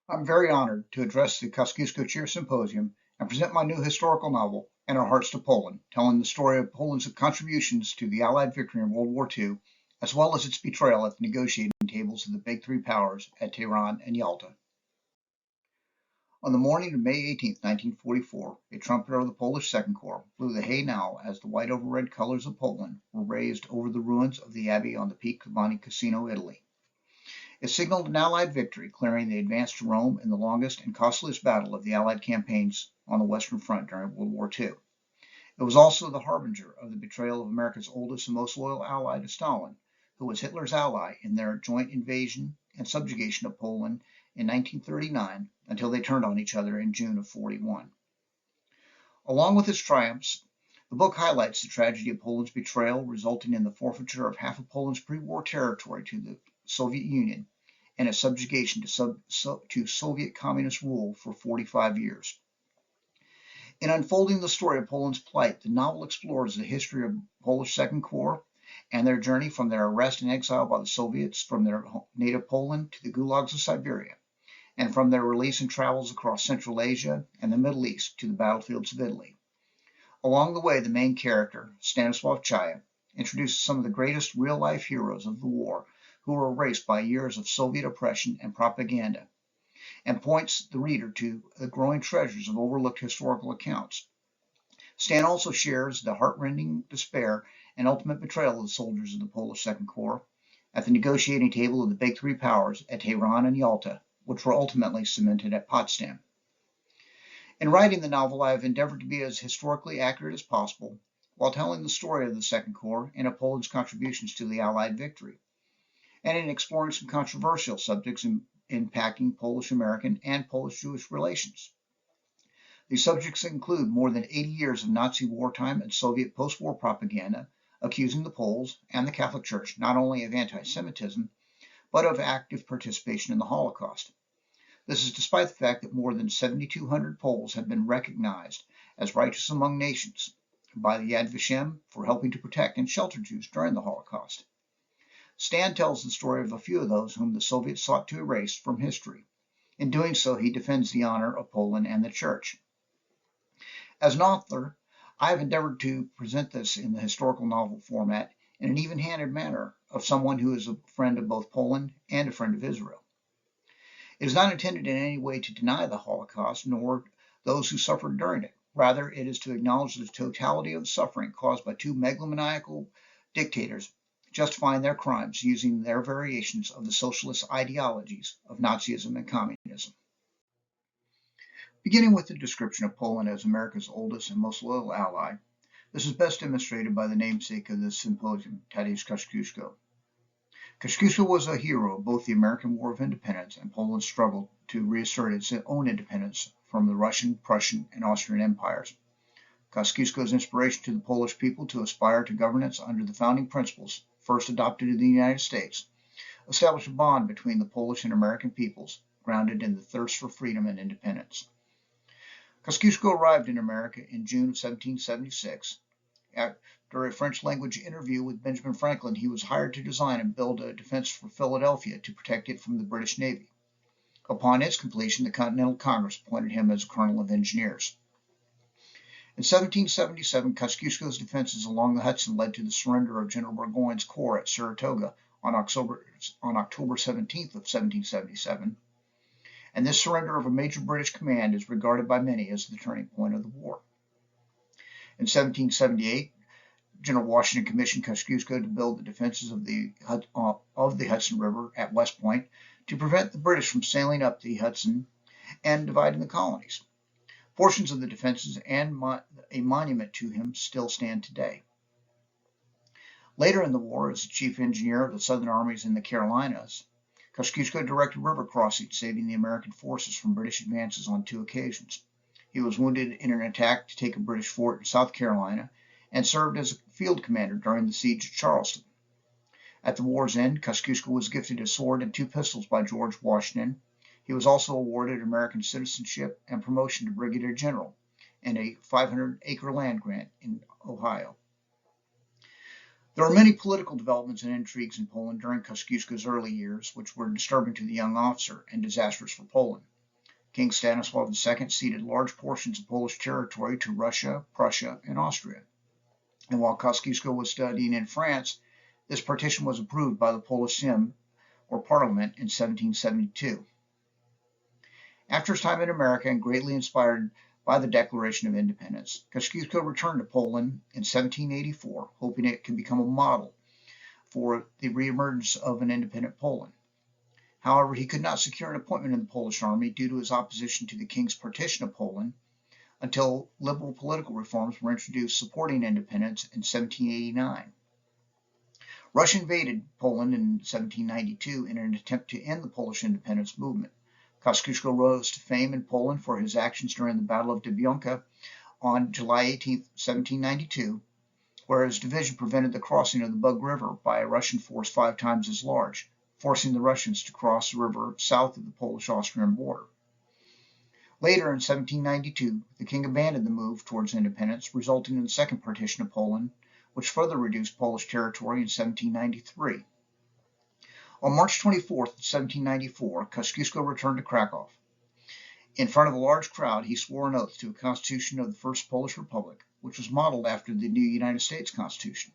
I'm very honored to address the Kosciuszko Chair Symposium and present my new historical novel, And Our Hearts to Poland, telling the story of Poland's contributions to the Allied victory in World War II, as well as its betrayal at the negotiating tables of the big three powers at Tehran and Yalta. On the morning of May 18, 1944, a trumpeter of the Polish Second Corps blew the Hey Now as the white over red colors of Poland were raised over the ruins of the abbey on the Peak of Monte Cassino, Italy. It signaled an Allied victory, clearing the advance to Rome in the longest and costliest battle of the Allied campaigns on the Western Front during World War II. It was also the harbinger of the betrayal of America's oldest and most loyal ally to Stalin, who was Hitler's ally in their joint invasion and subjugation of Poland in 1939 until they turned on each other in June of 41. Along with its triumphs, the book highlights the tragedy of Poland's betrayal, resulting in the forfeiture of half of Poland's pre-war territory to the Soviet Union and its subjugation to Soviet communist rule for 45 years. In unfolding the story of Poland's plight, the novel explores the history of Polish Second Corps and their journey from their arrest and exile by the Soviets from their native Poland to the gulags of Siberia, and from their release and travels across Central Asia and the Middle East to the battlefields of Italy. Along the way, the main character, Stanislav Chaya, introduces some of the greatest real-life heroes of the war who were erased by years of Soviet oppression and propaganda, and points the reader to the growing treasures of overlooked historical accounts. Stan also shares the heartrending despair and ultimate betrayal of the soldiers of the Polish Second Corps at the negotiating table of the big three powers at Tehran and Yalta, which were ultimately cemented at Potsdam. In writing the novel, I have endeavored to be as historically accurate as possible while telling the story of the Second Corps and of Poland's contributions to the Allied victory, and in exploring some controversial subjects impacting Polish-American and Polish-Jewish relations. These subjects include more than 80 years of Nazi wartime and Soviet post-war propaganda accusing the Poles and the Catholic Church not only of anti-Semitism, but of active participation in the Holocaust. This is despite the fact that more than 7,200 Poles have been recognized as righteous among nations by the Yad Vashem for helping to protect and shelter Jews during the Holocaust. Stan tells the story of a few of those whom the Soviets sought to erase from history. In doing so, he defends the honor of Poland and the Church. As an author, I have endeavored to present this in the historical novel format in an even-handed manner of someone who is a friend of both Poland and a friend of Israel. It is not intended in any way to deny the Holocaust nor those who suffered during it. Rather, it is to acknowledge the totality of the suffering caused by two megalomaniacal dictators justifying their crimes using their variations of the socialist ideologies of Nazism and communism. Beginning with the description of Poland as America's oldest and most loyal ally, this is best demonstrated by the namesake of this symposium, Tadeusz Kosciuszko. Kosciuszko was a hero of both the American War of Independence and Poland's struggle to reassert its own independence from the Russian, Prussian, and Austrian empires. Kosciuszko's inspiration to the Polish people to aspire to governance under the founding principles first adopted in the United States established a bond between the Polish and American peoples, grounded in the thirst for freedom and independence. Kosciuszko arrived in America in June of 1776. After a French-language interview with Benjamin Franklin, he was hired to design and build a defense for Philadelphia to protect it from the British Navy. Upon its completion, the Continental Congress appointed him as Colonel of Engineers. In 1777, Kosciuszko's defenses along the Hudson led to the surrender of General Burgoyne's corps at Saratoga on October 17th of 1777, and this surrender of a major British command is regarded by many as the turning point of the war. In 1778, General Washington commissioned Kosciuszko to build the defenses of the Hudson River at West Point to prevent the British from sailing up the Hudson and dividing the colonies. Portions of the defenses and a monument to him still stand today. Later in the war, as the chief engineer of the Southern armies in the Carolinas, Kosciuszko directed river crossings, saving the American forces from British advances on 2 occasions. He was wounded in an attack to take a British fort in South Carolina and served as a field commander during the siege of Charleston. At the war's end, Kosciuszko was gifted a sword and 2 pistols by George Washington. He was also awarded American citizenship and promotion to brigadier general and a 500-acre land grant in Ohio. There were many political developments and intrigues in Poland during Kosciuszko's early years, which were disturbing to the young officer and disastrous for Poland. King Stanislav II ceded large portions of Polish territory to Russia, Prussia, and Austria. And while Kosciuszko was studying in France, this partition was approved by the Polish Sejm, or Parliament, in 1772. After his time in America and greatly inspired by the Declaration of Independence, Kosciuszko returned to Poland in 1784, hoping it could become a model for the reemergence of an independent Poland. However, he could not secure an appointment in the Polish army due to his opposition to the king's partition of Poland until liberal political reforms were introduced supporting independence in 1789. Russia invaded Poland in 1792 in an attempt to end the Polish independence movement. Kosciuszko rose to fame in Poland for his actions during the Battle of Dębionka on July 18, 1792, where his division prevented the crossing of the Bug River by a Russian force 5 times as large, forcing the Russians to cross the river south of the Polish-Austrian border. Later, in 1792, the king abandoned the move towards independence, resulting in the second partition of Poland, which further reduced Polish territory in 1793. On March 24, 1794, Kosciuszko returned to Krakow. In front of a large crowd, he swore an oath to a constitution of the First Polish Republic, which was modeled after the new United States Constitution.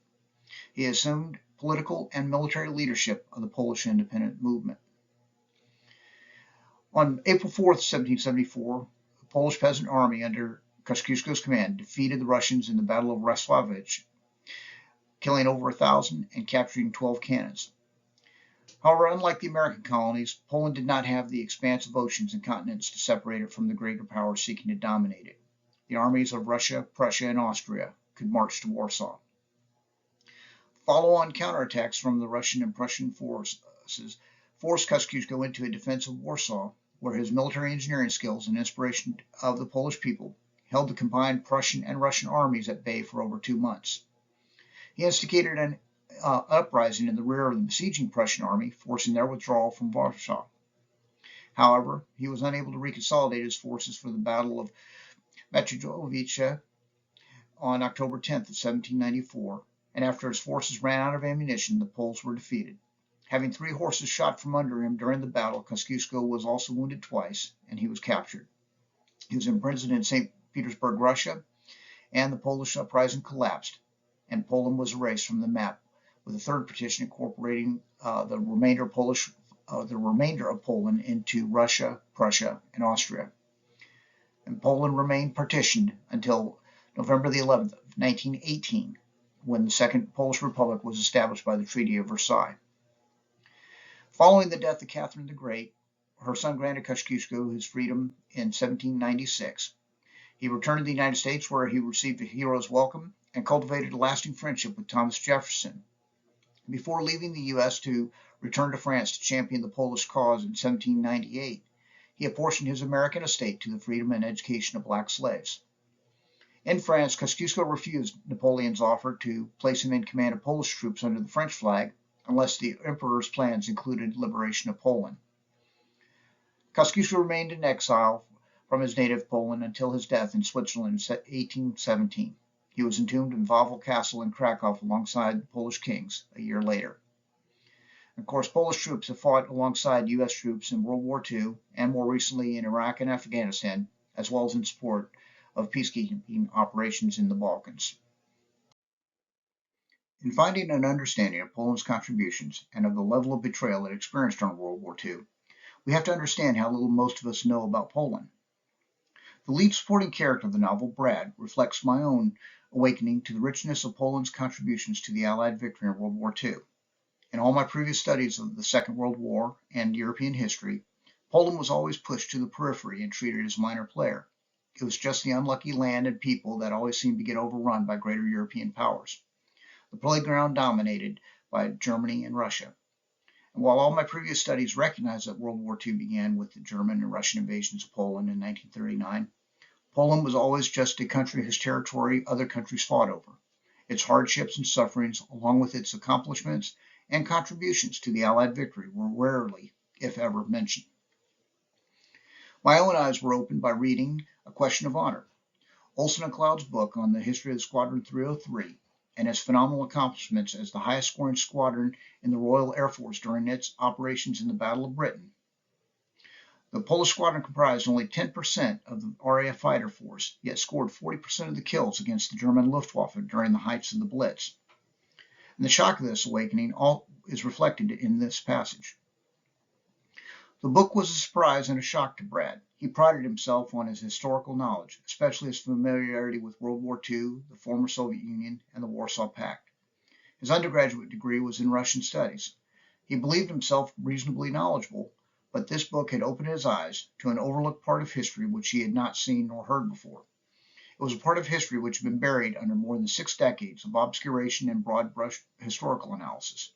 He assumed political and military leadership of the Polish independent movement. On April 4, 1774, the Polish peasant army under Kosciuszko's command defeated the Russians in the Battle of Rasławicz, killing over 1,000 and capturing 12 cannons. However, unlike the American colonies, Poland did not have the expanse of oceans and continents to separate it from the greater powers seeking to dominate it. The armies of Russia, Prussia, and Austria could march to Warsaw. Follow-on counterattacks from the Russian and Prussian forces forced Kosciuszko into a defense of Warsaw, where his military engineering skills and inspiration of the Polish people held the combined Prussian and Russian armies at bay for over 2 months. He instigated an uprising in the rear of the besieging Prussian army, forcing their withdrawal from Warsaw. However, he was unable to reconsolidate his forces for the Battle of Maciejowicz on October 10, 1794, and after his forces ran out of ammunition, the Poles were defeated. Having 3 horses shot from under him during the battle, Kosciuszko was also wounded twice, and he was captured. He was imprisoned in St. Petersburg, Russia, and the Polish uprising collapsed, and Poland was erased from the map, with a third partition incorporating the remainder of Poland into Russia, Prussia, and Austria. And Poland remained partitioned until November the 11th of 1918, when the Second Polish Republic was established by the Treaty of Versailles. Following the death of Catherine the Great, her son granted Kosciuszko his freedom in 1796. He returned to the United States, where he received a hero's welcome and cultivated a lasting friendship with Thomas Jefferson. Before leaving the U.S. to return to France to champion the Polish cause in 1798, he apportioned his American estate to the freedom and education of black slaves. In France, Kosciuszko refused Napoleon's offer to place him in command of Polish troops under the French flag, unless the emperor's plans included liberation of Poland. Kosciuszko remained in exile from his native Poland until his death in Switzerland in 1817. He was entombed in Wawel Castle in Krakow alongside the Polish kings a year later. Of course, Polish troops have fought alongside U.S. troops in World War II and more recently in Iraq and Afghanistan, as well as in support of peacekeeping operations in the Balkans. In finding an understanding of Poland's contributions and of the level of betrayal it experienced during World War II, we have to understand how little most of us know about Poland. The lead supporting character of the novel, Brad, reflects my own awakening to the richness of Poland's contributions to the Allied victory in World War II. In all my previous studies of the Second World War and European history, Poland was always pushed to the periphery and treated as a minor player. It was just the unlucky land and people that always seemed to get overrun by greater European powers. The playground dominated by Germany and Russia. And while all my previous studies recognize that World War II began with the German and Russian invasions of Poland in 1939, Poland was always just a country whose territory other countries fought over. Its hardships and sufferings, along with its accomplishments and contributions to the Allied victory, were rarely, if ever, mentioned. My own eyes were opened by reading A Question of Honor, Olson and Cloud's book on the history of Squadron 303, and its phenomenal accomplishments as the highest scoring squadron in the Royal Air Force during its operations in the Battle of Britain. The Polish squadron comprised only 10% of the RAF fighter force, yet scored 40% of the kills against the German Luftwaffe during the heights of the Blitz. And the shock of this awakening all is reflected in this passage. The book was a surprise and a shock to Brad. He prided himself on his historical knowledge, especially his familiarity with World War II, the former Soviet Union, and the Warsaw Pact. His undergraduate degree was in Russian studies. He believed himself reasonably knowledgeable, but this book had opened his eyes to an overlooked part of history which he had not seen nor heard before. It was a part of history which had been buried under more than 6 decades of obscuration and broad-brush historical analysis.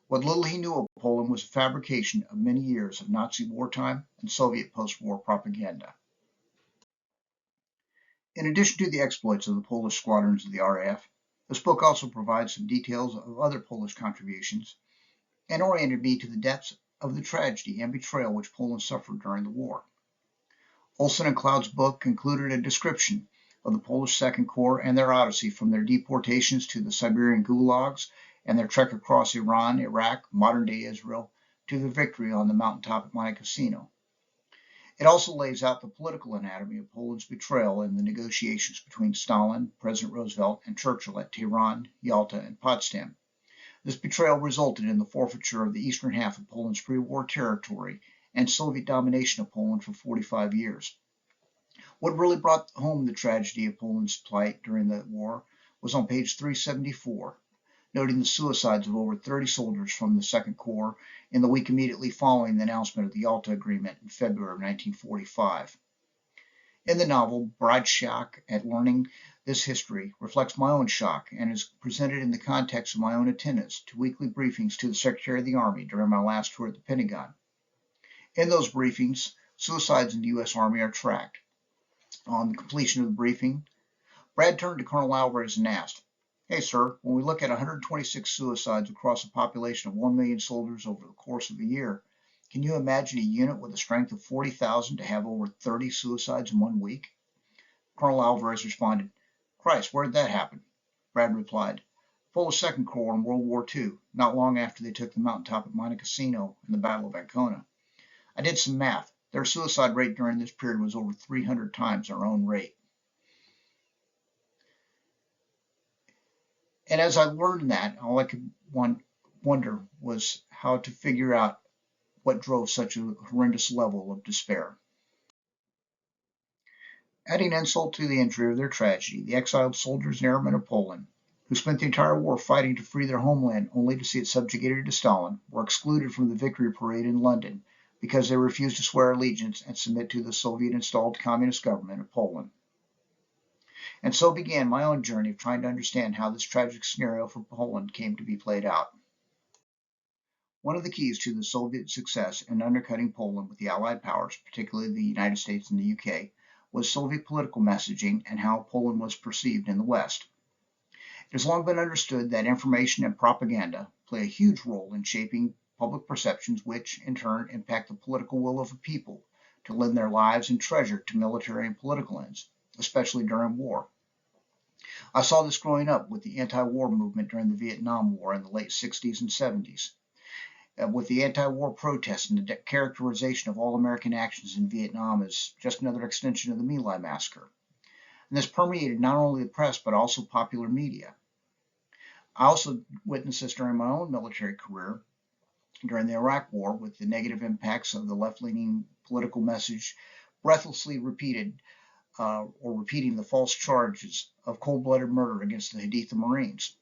What little he knew of Poland was a fabrication of many years of Nazi wartime and Soviet post-war propaganda. In addition to the exploits of the Polish squadrons of the RAF, this book also provides some details of other Polish contributions and oriented me to the depths of the tragedy and betrayal which Poland suffered during the war. Olson and Cloud's book concluded a description of the Polish Second Corps and their odyssey from their deportations to the Siberian gulags and their trek across Iran, Iraq, modern-day Israel, to their victory on the mountaintop at Monte Cassino. It also lays out the political anatomy of Poland's betrayal in the negotiations between Stalin, President Roosevelt, and Churchill at Tehran, Yalta, and Potsdam. This betrayal resulted in the forfeiture of the eastern half of Poland's pre-war territory and Soviet domination of Poland for 45 years. What really brought home the tragedy of Poland's plight during the war was on page 374, noting the suicides of over 30 soldiers from the Second Corps in the week immediately following the announcement of the Yalta Agreement in February of 1945. In the novel, Brad's shock at learning this history reflects my own shock and is presented in the context of my own attendance to weekly briefings to the Secretary of the Army during my last tour at the Pentagon. In those briefings, suicides in the U.S. Army are tracked. On the completion of the briefing, Brad turned to Colonel Alvarez and asked, "Hey, sir, when we look at 126 suicides across a population of 1 million soldiers over the course of a year, can you imagine a unit with a strength of 40,000 to have over 30 suicides in 1 week?" Colonel Alvarez responded, "Christ, where did that happen?" Brad replied, "Polish Second Corps in World War II, not long after they took the mountaintop at Monte Cassino in the Battle of Ancona. I did some math. Their suicide rate during this period was over 300 times our own rate." And as I learned that, all I could wonder was how to figure out what drove such a horrendous level of despair. Adding insult to the injury of their tragedy, the exiled soldiers and airmen of Poland, who spent the entire war fighting to free their homeland only to see it subjugated to Stalin, were excluded from the victory parade in London because they refused to swear allegiance and submit to the Soviet-installed communist government of Poland. And so began my own journey of trying to understand how this tragic scenario for Poland came to be played out. One of the keys to the Soviet success in undercutting Poland with the Allied powers, particularly the United States and the UK, was Soviet political messaging and how Poland was perceived in the West. It has long been understood that information and propaganda play a huge role in shaping public perceptions which, in turn, impact the political will of a people to lend their lives and treasure to military and political ends, especially during war. I saw this growing up with the anti-war movement during the Vietnam War in the late 60s and 70s, with the anti-war protests and the characterization of all American actions in Vietnam as just another extension of the My Lai massacre. And this permeated not only the press but also popular media. I also witnessed this during my own military career during the Iraq War with the negative impacts of the left-leaning political message breathlessly repeating the false charges of cold-blooded murder against the Haditha Marines.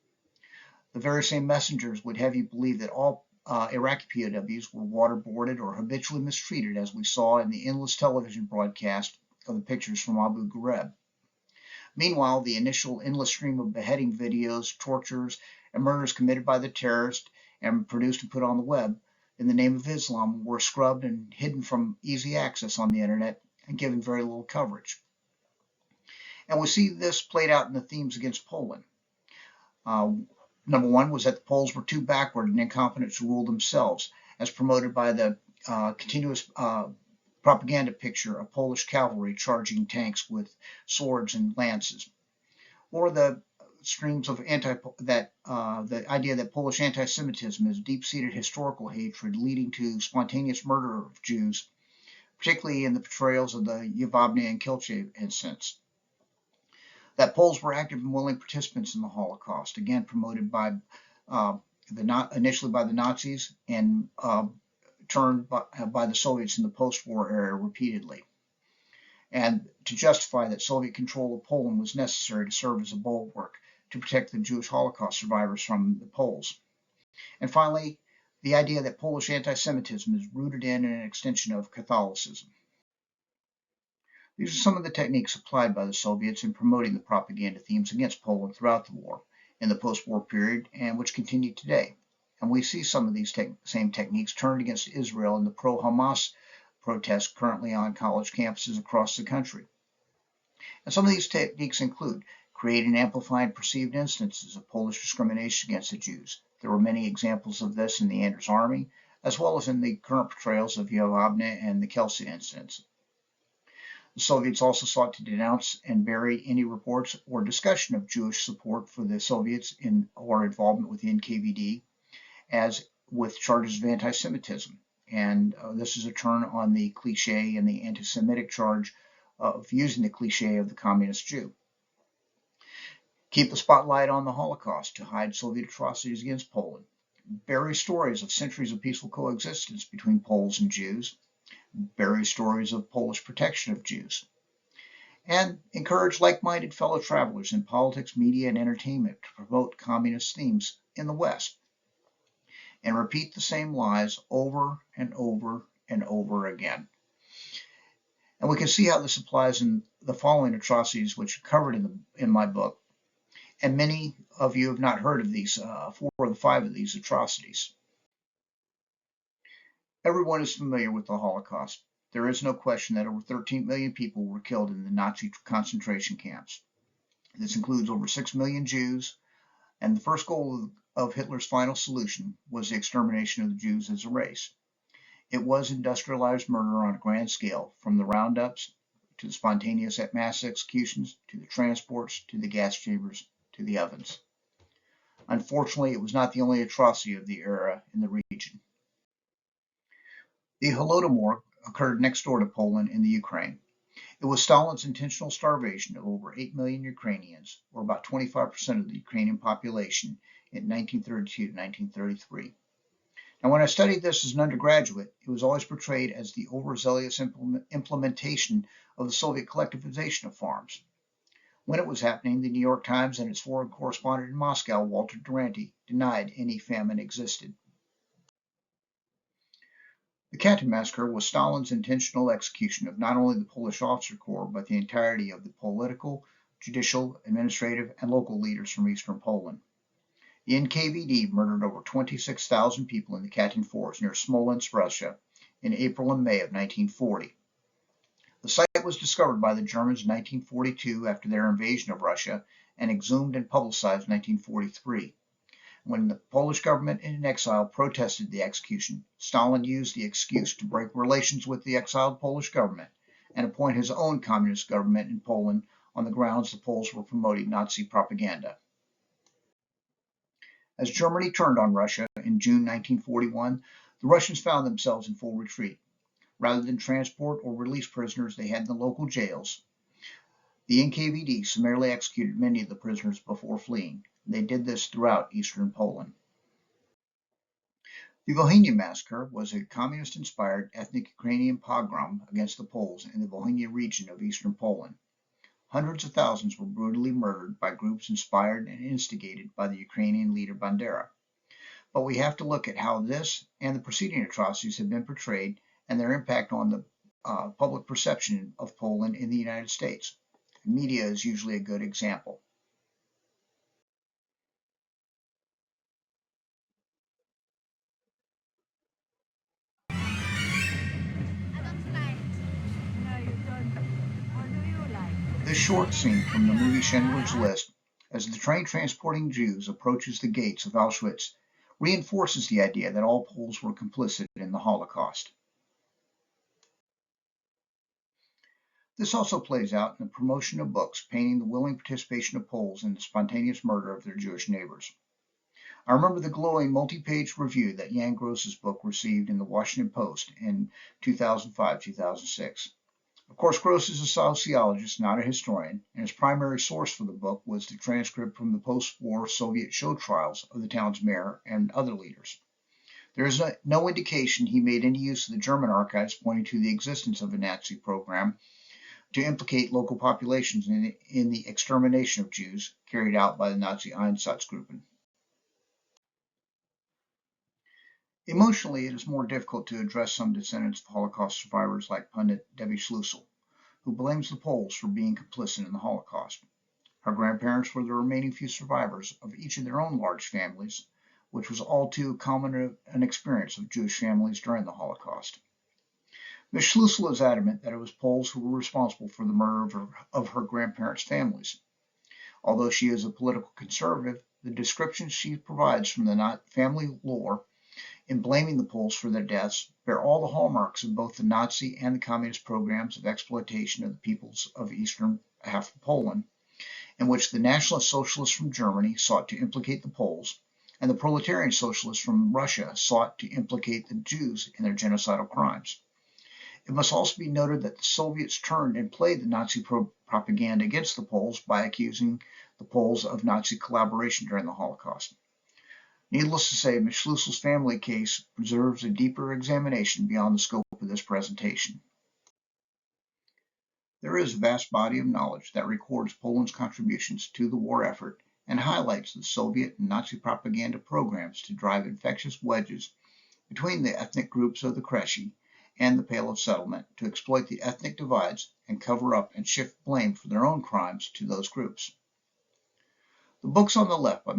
The very same messengers would have you believe that all Iraqi POWs were waterboarded or habitually mistreated, as we saw in the endless television broadcast of the pictures from Abu Ghraib. Meanwhile, the initial endless stream of beheading videos, tortures, and murders committed by the terrorists and produced and put on the web in the name of Islam were scrubbed and hidden from easy access on the internet and given very little coverage. And we see this played out in the themes against Poland. Number one was that the Poles were too backward and incompetent to rule themselves, as promoted by the continuous propaganda picture of Polish cavalry charging tanks with swords and lances, or the streams of the idea that Polish anti-Semitism is deep-seated historical hatred leading to spontaneous murder of Jews, particularly in the portrayals of the Yavabne and Kilche incidents. That Poles were active and willing participants in the Holocaust, again promoted by initially by the Nazis and turned by the Soviets in the post-war era repeatedly. And to justify that Soviet control of Poland was necessary to serve as a bulwark to protect the Jewish Holocaust survivors from the Poles. And finally, the idea that Polish anti-Semitism is rooted in and an extension of Catholicism. These are some of the techniques applied by the Soviets in promoting the propaganda themes against Poland throughout the war, in the post-war period, and which continue today. And we see some of these same techniques turned against Israel in the pro-Hamas protests currently on college campuses across the country. And some of these techniques include creating and amplifying perceived instances of Polish discrimination against the Jews. There were many examples of this in the Anders Army, as well as in the current portrayals of Yavabne and the Kielce incidents. The Soviets also sought to denounce and bury any reports or discussion of Jewish support for the Soviets or involvement with the NKVD, as with charges of anti-Semitism. And this is a turn on the cliche and the anti-Semitic charge of using the cliche of the communist Jew. Keep the spotlight on the Holocaust to hide Soviet atrocities against Poland. Bury stories of centuries of peaceful coexistence between Poles and Jews. Bury stories of Polish protection of Jews. And encourage like-minded fellow travelers in politics, media, and entertainment to promote communist themes in the West. And repeat the same lies over and over and over again. And we can see how this applies in the following atrocities, which are covered in my book. And many of you have not heard of these, 4 or 5 of these atrocities. Everyone is familiar with the Holocaust. There is no question that over 13 million people were killed in the Nazi concentration camps. This includes over 6 million Jews, and the first goal of Hitler's final solution was the extermination of the Jews as a race. It was industrialized murder on a grand scale, from the roundups to the spontaneous mass executions, to the transports, to the gas chambers, to the ovens. Unfortunately, it was not the only atrocity of the era in the region. The Holodomor occurred next door to Poland in the Ukraine. It was Stalin's intentional starvation of over 8 million Ukrainians, or about 25% of the Ukrainian population, in 1932 to 1933. Now, when I studied this as an undergraduate, it was always portrayed as the overzealous implementation of the Soviet collectivization of farms. When it was happening, the New York Times and its foreign correspondent in Moscow, Walter Duranty, denied any famine existed. The Katyn massacre was Stalin's intentional execution of not only the Polish officer corps, but the entirety of the political, judicial, administrative, and local leaders from eastern Poland. The NKVD murdered over 26,000 people in the Katyn Forest near Smolensk, Russia, in April and May of 1940. The site was discovered by the Germans in 1942 after their invasion of Russia, and exhumed and publicized in 1943. When the Polish government in exile protested the execution, Stalin used the excuse to break relations with the exiled Polish government and appoint his own communist government in Poland on the grounds the Poles were promoting Nazi propaganda. As Germany turned on Russia in June 1941, the Russians found themselves in full retreat. Rather than transport or release prisoners they had in the local jails, the NKVD summarily executed many of the prisoners before fleeing. They did this throughout eastern Poland. The Volhynia massacre was a communist-inspired ethnic Ukrainian pogrom against the Poles in the Volhynia region of eastern Poland. Hundreds of thousands were brutally murdered by groups inspired and instigated by the Ukrainian leader Bandera. But we have to look at how this and the preceding atrocities have been portrayed and their impact on the public perception of Poland in the United States. Media is usually a good example. This short scene from the movie Schindler's List, as the train transporting Jews approaches the gates of Auschwitz, reinforces the idea that all Poles were complicit in the Holocaust. This also plays out in the promotion of books painting the willing participation of Poles in the spontaneous murder of their Jewish neighbors. I remember the glowing multi-page review that Jan Gross's book received in the Washington Post in 2005-2006. Of course, Gross is a sociologist, not a historian, and his primary source for the book was the transcript from the post-war Soviet show trials of the town's mayor and other leaders. There is no indication he made any use of the German archives pointing to the existence of a Nazi program to implicate local populations in the extermination of Jews carried out by the Nazi Einsatzgruppen. Emotionally, it is more difficult to address some descendants of Holocaust survivors like pundit Debbie Schlussel, who blames the Poles for being complicit in the Holocaust. Her grandparents were the remaining few survivors of each of their own large families, which was all too common an experience of Jewish families during the Holocaust. Ms. Schlussel is adamant that it was Poles who were responsible for the murder of her grandparents' families. Although she is a political conservative, the descriptions she provides from the family lore in blaming the Poles for their deaths bear all the hallmarks of both the Nazi and the communist programs of exploitation of the peoples of eastern half of Poland, in which the Nationalist Socialists from Germany sought to implicate the Poles, and the proletarian socialists from Russia sought to implicate the Jews in their genocidal crimes. It must also be noted that the Soviets turned and played the Nazi propaganda against the Poles by accusing the Poles of Nazi collaboration during the Holocaust. Needless to say, Ms. Schlussel's family case deserves a deeper examination beyond the scope of this presentation. There is a vast body of knowledge that records Poland's contributions to the war effort and highlights the Soviet and Nazi propaganda programs to drive infectious wedges between the ethnic groups of the Kreshe and the Pale of Settlement to exploit the ethnic divides and cover up and shift blame for their own crimes to those groups. The books on the left by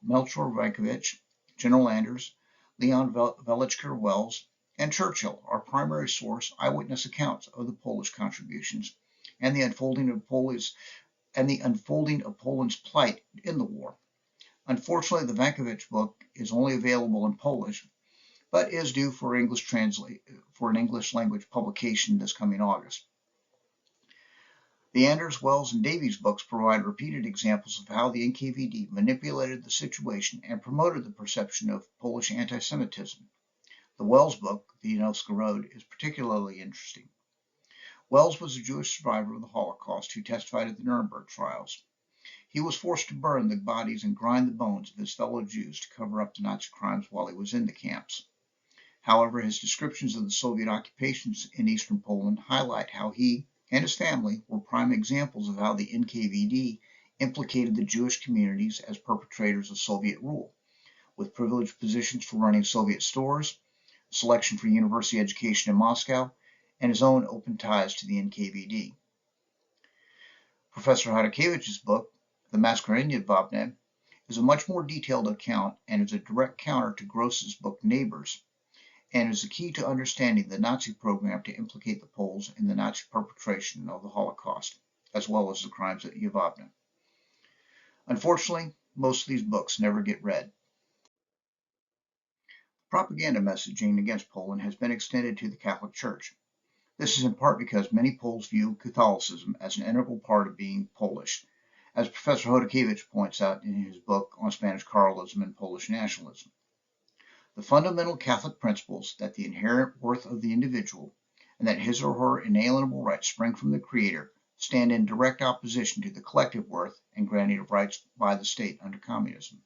Melchior Vankovich, General Anders, Leon Velichker-Wells, and Churchill are primary source eyewitness accounts of the Polish contributions and the unfolding of Poland's plight in the war. Unfortunately, the Vankovich book is only available in Polish, but is due for an English language publication this coming August. The Anders, Wells, and Davies books provide repeated examples of how the NKVD manipulated the situation and promoted the perception of Polish anti-Semitism. The Wells book, The Janowska Road, is particularly interesting. Wells was a Jewish survivor of the Holocaust who testified at the Nuremberg trials. He was forced to burn the bodies and grind the bones of his fellow Jews to cover up the Nazi crimes while he was in the camps. However, his descriptions of the Soviet occupations in eastern Poland highlight how he and his family were prime examples of how the NKVD implicated the Jewish communities as perpetrators of Soviet rule, with privileged positions for running Soviet stores, selection for university education in Moscow, and his own open ties to the NKVD. Professor Hodakevich's book, The Maskarenia is a much more detailed account and is a direct counter to Gross's book Neighbors, and is the key to understanding the Nazi program to implicate the Poles in the Nazi perpetration of the Holocaust, as well as the crimes at Yavavna. Unfortunately, most of these books never get read. Propaganda messaging against Poland has been extended to the Catholic Church. This is in part because many Poles view Catholicism as an integral part of being Polish, as Professor Hodakevich points out in his book on Spanish Carlism and Polish nationalism. The fundamental Catholic principles that the inherent worth of the individual and that his or her inalienable rights spring from the Creator stand in direct opposition to the collective worth and granting of rights by the state under communism.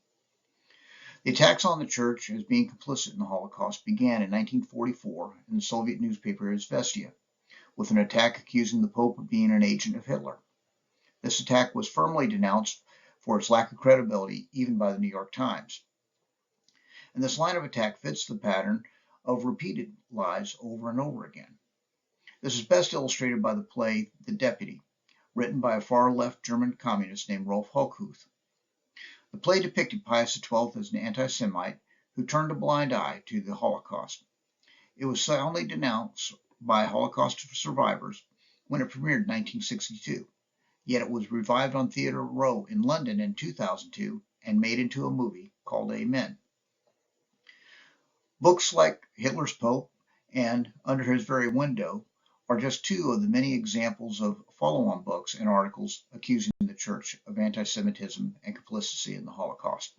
The attacks on the Church as being complicit in the Holocaust began in 1944 in the Soviet newspaper Izvestia, with an attack accusing the Pope of being an agent of Hitler. This attack was firmly denounced for its lack of credibility even by the New York Times. And this line of attack fits the pattern of repeated lies over and over again. This is best illustrated by the play The Deputy, written by a far-left German communist named Rolf Hochhuth. The play depicted Pius XII as an anti-Semite who turned a blind eye to the Holocaust. It was soundly denounced by Holocaust survivors when it premiered in 1962, yet it was revived on Theatre Row in London in 2002 and made into a movie called Amen. Books like Hitler's Pope and Under His Very Window are just two of the many examples of follow-on books and articles accusing the Church of anti-Semitism and complicity in the Holocaust.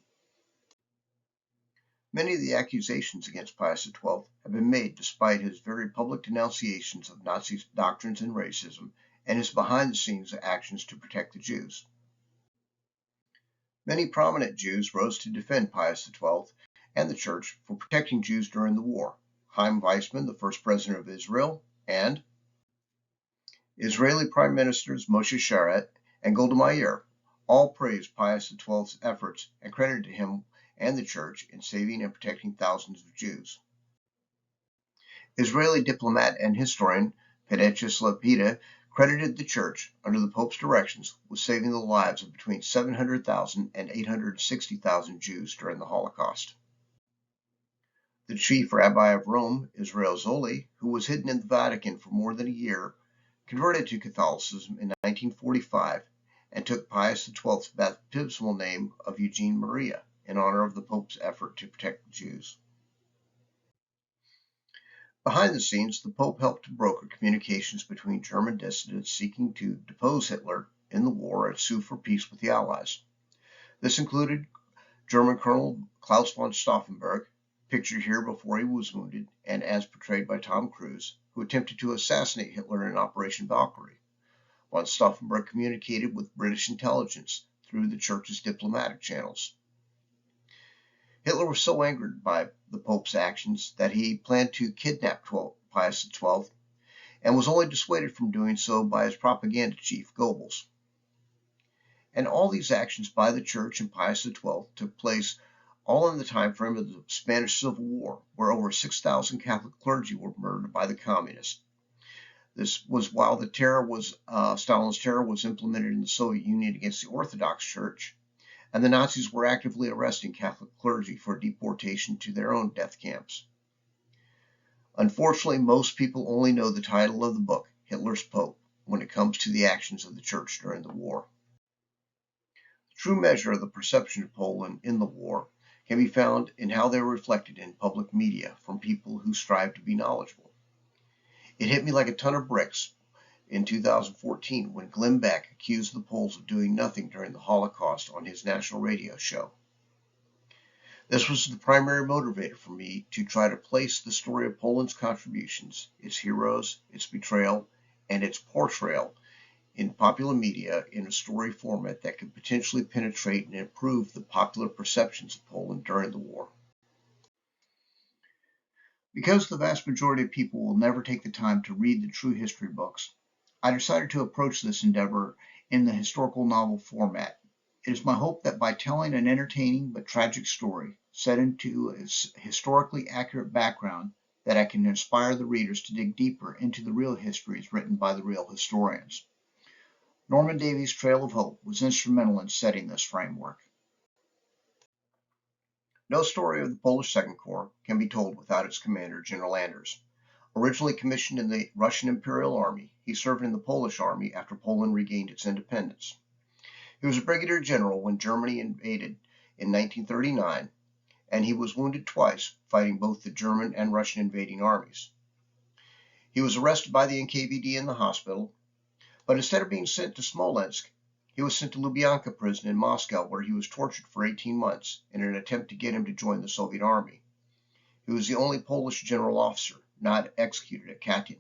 Many of the accusations against Pius XII have been made despite his very public denunciations of Nazi doctrines and racism and his behind-the-scenes actions to protect the Jews. Many prominent Jews rose to defend Pius XII and the Church for protecting Jews during the war. Chaim Weizmann, the first president of Israel, and Israeli Prime Ministers Moshe Sharett and Golda Meir all praised Pius XII's efforts and credited him and the Church in saving and protecting thousands of Jews. Israeli diplomat and historian Pedetius Lepida credited the Church, under the Pope's directions, with saving the lives of between 700,000 and 860,000 Jews during the Holocaust. The chief rabbi of Rome, Israel Zoli, who was hidden in the Vatican for more than a year, converted to Catholicism in 1945 and took Pius XII's baptismal name of Eugene Maria in honor of the Pope's effort to protect the Jews. Behind the scenes, the Pope helped to broker communications between German dissidents seeking to depose Hitler in the war and sue for peace with the Allies. This included German Colonel Klaus von Stauffenberg, pictured here before he was wounded and as portrayed by Tom Cruise, who attempted to assassinate Hitler in Operation Valkyrie. Von Stauffenberg communicated with British intelligence through the Church's diplomatic channels. Hitler was so angered by the Pope's actions that he planned to kidnap Pius XII and was only dissuaded from doing so by his propaganda chief, Goebbels. And all these actions by the Church and Pius XII took place all in the time frame of the Spanish Civil War, where over 6,000 Catholic clergy were murdered by the communists. This was while Stalin's terror was implemented in the Soviet Union against the Orthodox Church, and the Nazis were actively arresting Catholic clergy for deportation to their own death camps. Unfortunately, most people only know the title of the book, Hitler's Pope, when it comes to the actions of the Church during the war. The true measure of the perception of Poland in the war can be found in how they were reflected in public media from people who strive to be knowledgeable. It hit me like a ton of bricks in 2014 when Glenn Beck accused the Poles of doing nothing during the Holocaust on his national radio show. This was the primary motivator for me to try to place the story of Poland's contributions, its heroes, its betrayal, and its portrayal in popular media in a story format that could potentially penetrate and improve the popular perceptions of Poland during the war. Because the vast majority of people will never take the time to read the true history books, I decided to approach this endeavor in the historical novel format. It is my hope that by telling an entertaining but tragic story set into a historically accurate background, that I can inspire the readers to dig deeper into the real histories written by the real historians. Norman Davies' Trail of Hope was instrumental in setting this framework. No story of the Polish Second Corps can be told without its commander, General Anders. Originally commissioned in the Russian Imperial Army, he served in the Polish Army after Poland regained its independence. He was a brigadier general when Germany invaded in 1939, and he was wounded twice fighting both the German and Russian invading armies. He was arrested by the NKVD in the hospital, but instead of being sent to Smolensk, he was sent to Lubyanka prison in Moscow, where he was tortured for 18 months in an attempt to get him to join the Soviet Army. He was the only Polish general officer not executed at Katyn.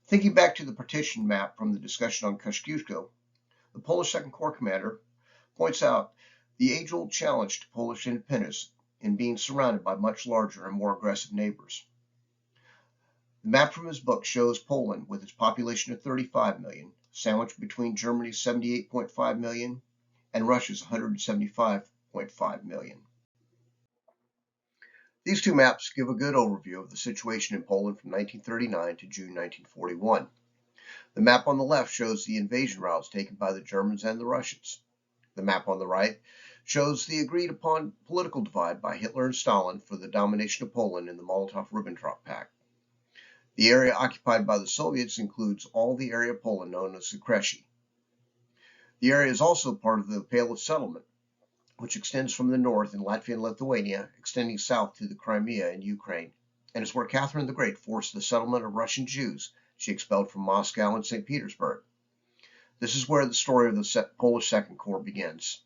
Thinking back to the partition map from the discussion on Kosciuszko, the Polish Second Corps commander points out the age-old challenge to Polish independence in being surrounded by much larger and more aggressive neighbors. The map from his book shows Poland, with its population of 35 million, sandwiched between Germany's 78.5 million and Russia's 175.5 million. These two maps give a good overview of the situation in Poland from 1939 to June 1941. The map on the left shows the invasion routes taken by the Germans and the Russians. The map on the right shows the agreed-upon political divide by Hitler and Stalin for the domination of Poland in the Molotov-Ribbentrop Pact. The area occupied by the Soviets includes all the area of Poland known as the Kresy. The area is also part of the Pale of Settlement, which extends from the north in Latvia and Lithuania, extending south to the Crimea in Ukraine, and is where Catherine the Great forced the settlement of Russian Jews she expelled from Moscow and St. Petersburg. This is where the story of the Polish Second Corps begins.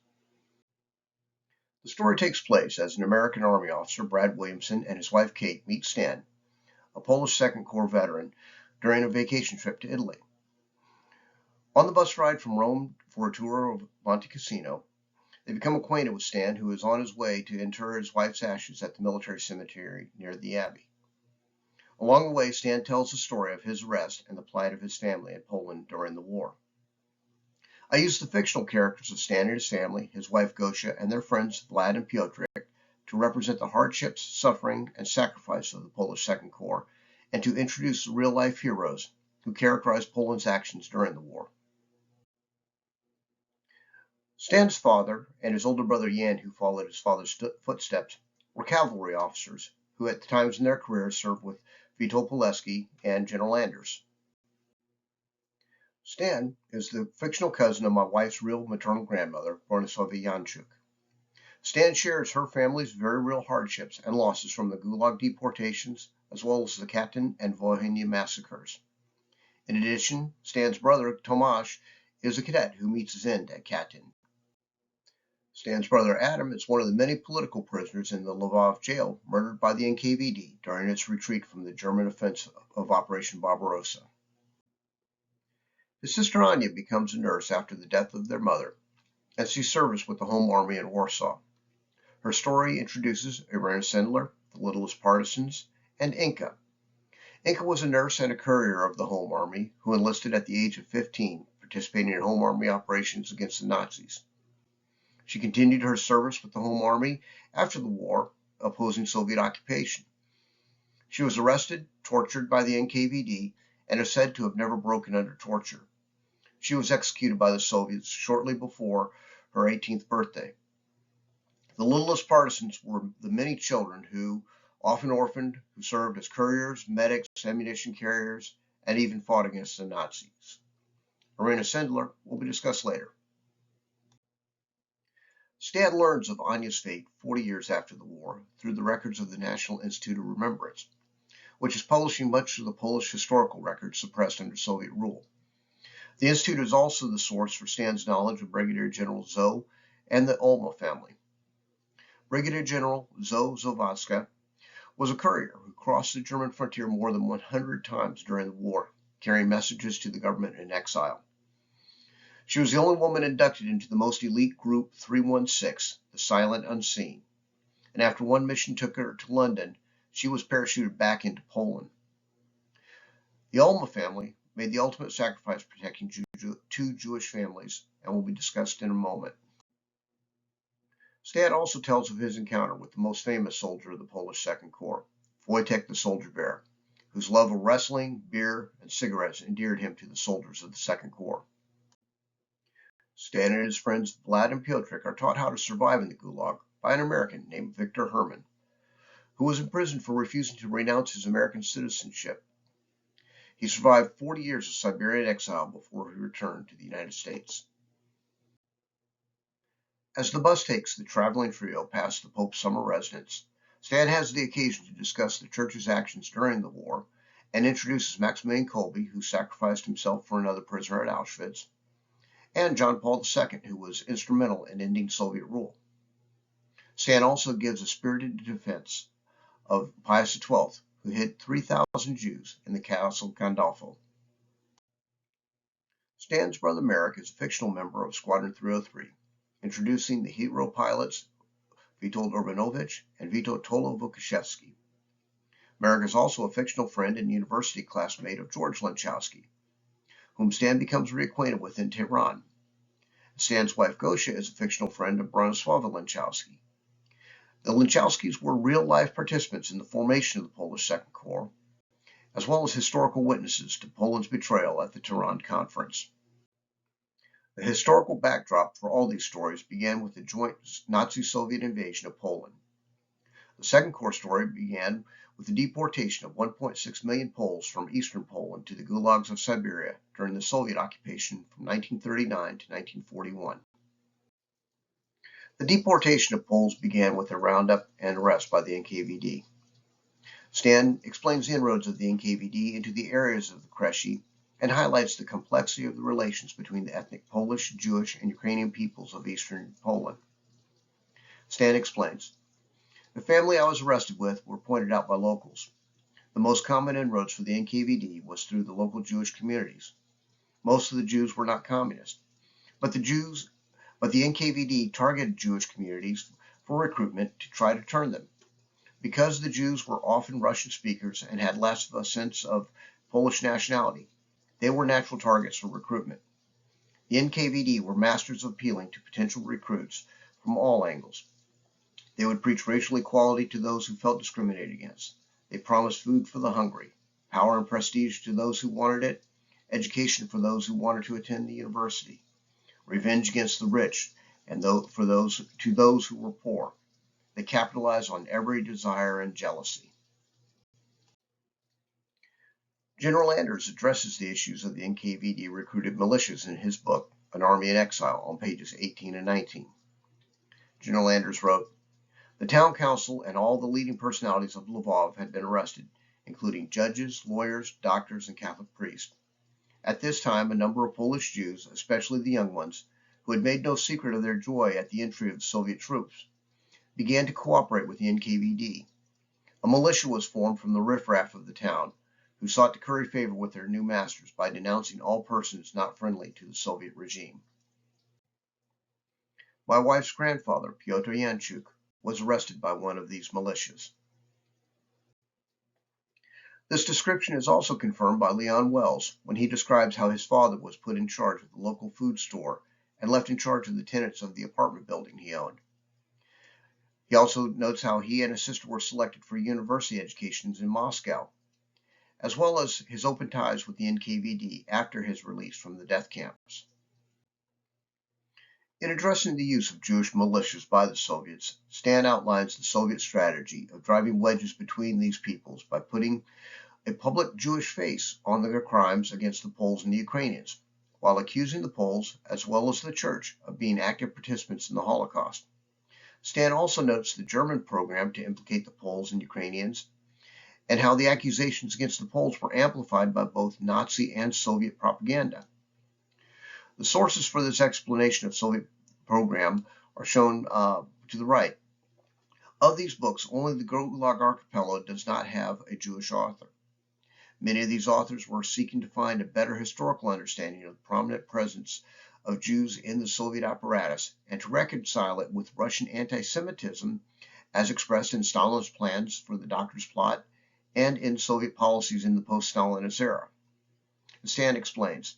The story takes place as an American Army officer, Brad Williamson, and his wife Kate meet Stan, a Polish Second Corps veteran, during a vacation trip to Italy. On the bus ride from Rome for a tour of Monte Cassino, they become acquainted with Stan, who is on his way to inter his wife's ashes at the military cemetery near the Abbey. Along the way, Stan tells the story of his arrest and the plight of his family in Poland during the war. I used the fictional characters of Stan and his family, his wife Gosia, and their friends Vlad and Piotr to represent the hardships, suffering, and sacrifice of the Polish Second Corps, and to introduce the real-life heroes who characterized Poland's actions during the war. Stan's father and his older brother Jan, who followed his father's footsteps, were cavalry officers who at times in their careers served with Witold Pilecki and General Anders. Stan is the fictional cousin of my wife's real maternal grandmother, Bronislava Janczuk. Stan shares her family's very real hardships and losses from the Gulag deportations, as well as the Katyn and Volhynia massacres. In addition, Stan's brother, Tomasz, is a cadet who meets his end at Katyn. Stan's brother Adam is one of the many political prisoners in the Lvov jail murdered by the NKVD during its retreat from the German offensive of Operation Barbarossa. His sister Anya becomes a nurse after the death of their mother, and sees service with the Home Army in Warsaw. Her story introduces Irena Sendler, the Littlest Partisans, and Inka. Inka was a nurse and a courier of the Home Army who enlisted at the age of 15, participating in Home Army operations against the Nazis. She continued her service with the Home Army after the war, opposing Soviet occupation. She was arrested, tortured by the NKVD, and is said to have never broken under torture. She was executed by the Soviets shortly before her 18th birthday. The Littlest Partisans were the many children who, often orphaned, who served as couriers, medics, ammunition carriers, and even fought against the Nazis. Irena Sendler will be discussed later. Stan learns of Anya's fate 40 years after the war through the records of the National Institute of Remembrance, which is publishing much of the Polish historical records suppressed under Soviet rule. The Institute is also the source for Stan's knowledge of Brigadier General Zoe and the Olma family. Brigadier General Zoe Zawadzka was a courier who crossed the German frontier more than 100 times during the war, carrying messages to the government in exile. She was the only woman inducted into the most elite group 316, the Silent Unseen, and after one mission took her to London, she was parachuted back into Poland. The Olma family made the ultimate sacrifice protecting two Jewish families, and will be discussed in a moment. Stan also tells of his encounter with the most famous soldier of the Polish Second Corps, Wojtek the Soldier Bear, whose love of wrestling, beer, and cigarettes endeared him to the soldiers of the Second Corps. Stan and his friends Vlad and Piotr are taught how to survive in the Gulag by an American named Victor Herman, who was imprisoned for refusing to renounce his American citizenship. He survived 40 years of Siberian exile before he returned to the United States. As the bus takes the traveling trio past the Pope's summer residence, Stan has the occasion to discuss the Church's actions during the war and introduces Maximilian Kolbe, who sacrificed himself for another prisoner at Auschwitz, and John Paul II, who was instrumental in ending Soviet rule. Stan also gives a spirited defense of Pius XII, who hid 3,000 Jews in the Castle Gandolfo. Stan's brother Marek is a fictional member of Squadron 303, introducing the hero pilots Witold Urbanovich and Witold Tolo-Wukaszewski. Marek is also a fictional friend and university classmate of George Lanchowski, whom Stan becomes reacquainted with in Tehran. Stan's wife Gosia is a fictional friend of Bronislava Lanchowski. The Lanchowskis were real-life participants in the formation of the Polish Second Corps, as well as historical witnesses to Poland's betrayal at the Tehran Conference. The historical backdrop for all these stories began with the joint Nazi-Soviet invasion of Poland. The Second Corps story began with the deportation of 1.6 million Poles from eastern Poland to the gulags of Siberia during the Soviet occupation from 1939 to 1941. The deportation of Poles began with a roundup and arrest by the NKVD. Stan explains the inroads of the NKVD into the areas of the Kresy and highlights the complexity of the relations between the ethnic Polish, Jewish, and Ukrainian peoples of eastern Poland. Stan explains, the family I was arrested with were pointed out by locals. The most common inroads for the NKVD was through the local Jewish communities. Most of the Jews were not communist, but the NKVD targeted Jewish communities for recruitment to try to turn them. Because the Jews were often Russian speakers and had less of a sense of Polish nationality, they were natural targets for recruitment. The NKVD were masters of appealing to potential recruits from all angles. They would preach racial equality to those who felt discriminated against. They promised food for the hungry, power and prestige to those who wanted it, education for those who wanted to attend the university, revenge against the rich, and to those who were poor. They capitalized on every desire and jealousy. General Anders addresses the issues of the NKVD recruited militias in his book, An Army in Exile, on pages 18 and 19. General Anders wrote, the town council and all the leading personalities of Lvov had been arrested, including judges, lawyers, doctors, and Catholic priests. At this time, a number of Polish Jews, especially the young ones, who had made no secret of their joy at the entry of the Soviet troops, began to cooperate with the NKVD. A militia was formed from the riffraff of the town, who sought to curry favor with their new masters by denouncing all persons not friendly to the Soviet regime. My wife's grandfather, Pyotr Yanchuk, was arrested by one of these militias. This description is also confirmed by Leon Wells when he describes how his father was put in charge of the local food store and left in charge of the tenants of the apartment building he owned. He also notes how he and his sister were selected for university educations in Moscow, as well as his open ties with the NKVD after his release from the death camps. In addressing the use of Jewish militias by the Soviets, Stan outlines the Soviet strategy of driving wedges between these peoples by putting a public Jewish face on their crimes against the Poles and the Ukrainians, while accusing the Poles, as well as the Church, of being active participants in the Holocaust. Stan also notes the German program to implicate the Poles and Ukrainians, and how the accusations against the Poles were amplified by both Nazi and Soviet propaganda. The sources for this explanation of Soviet program are shown to the right. Of these books, only the Gulag Archipelago does not have a Jewish author. Many of these authors were seeking to find a better historical understanding of the prominent presence of Jews in the Soviet apparatus and to reconcile it with Russian anti-Semitism as expressed in Stalin's plans for the Doctor's Plot and in Soviet policies in the post-Stalinist era. Stan explains,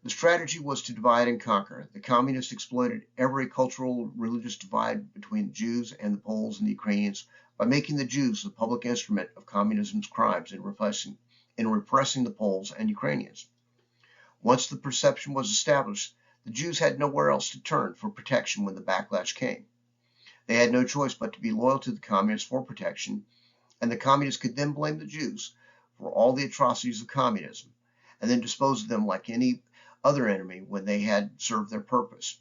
the strategy was to divide and conquer. The communists exploited every cultural religious divide between the Jews and the Poles and the Ukrainians by making the Jews the public instrument of communism's crimes in repressing the Poles and Ukrainians. Once the perception was established, the Jews had nowhere else to turn for protection when the backlash came. They had no choice but to be loyal to the communists for protection, and the communists could then blame the Jews for all the atrocities of communism, and then dispose of them like any other enemy when they had served their purpose.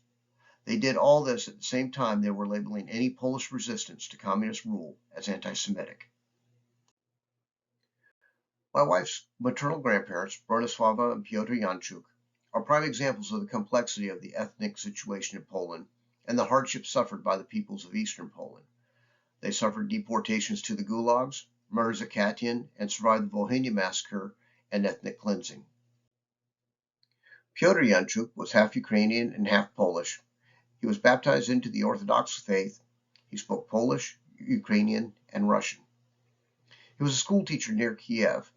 They did all this at the same time they were labeling any Polish resistance to communist rule as anti-Semitic. My wife's maternal grandparents, Bronisława and Pyotr Yanchuk, are prime examples of the complexity of the ethnic situation in Poland and the hardships suffered by the peoples of eastern Poland. They suffered deportations to the gulags, murders at Katyn, and survived the Volhynia massacre and ethnic cleansing. Pyotr Yanchuk was half Ukrainian and half Polish. He was baptized into the Orthodox faith. He spoke Polish, Ukrainian, and Russian. He was a schoolteacher near Kiev.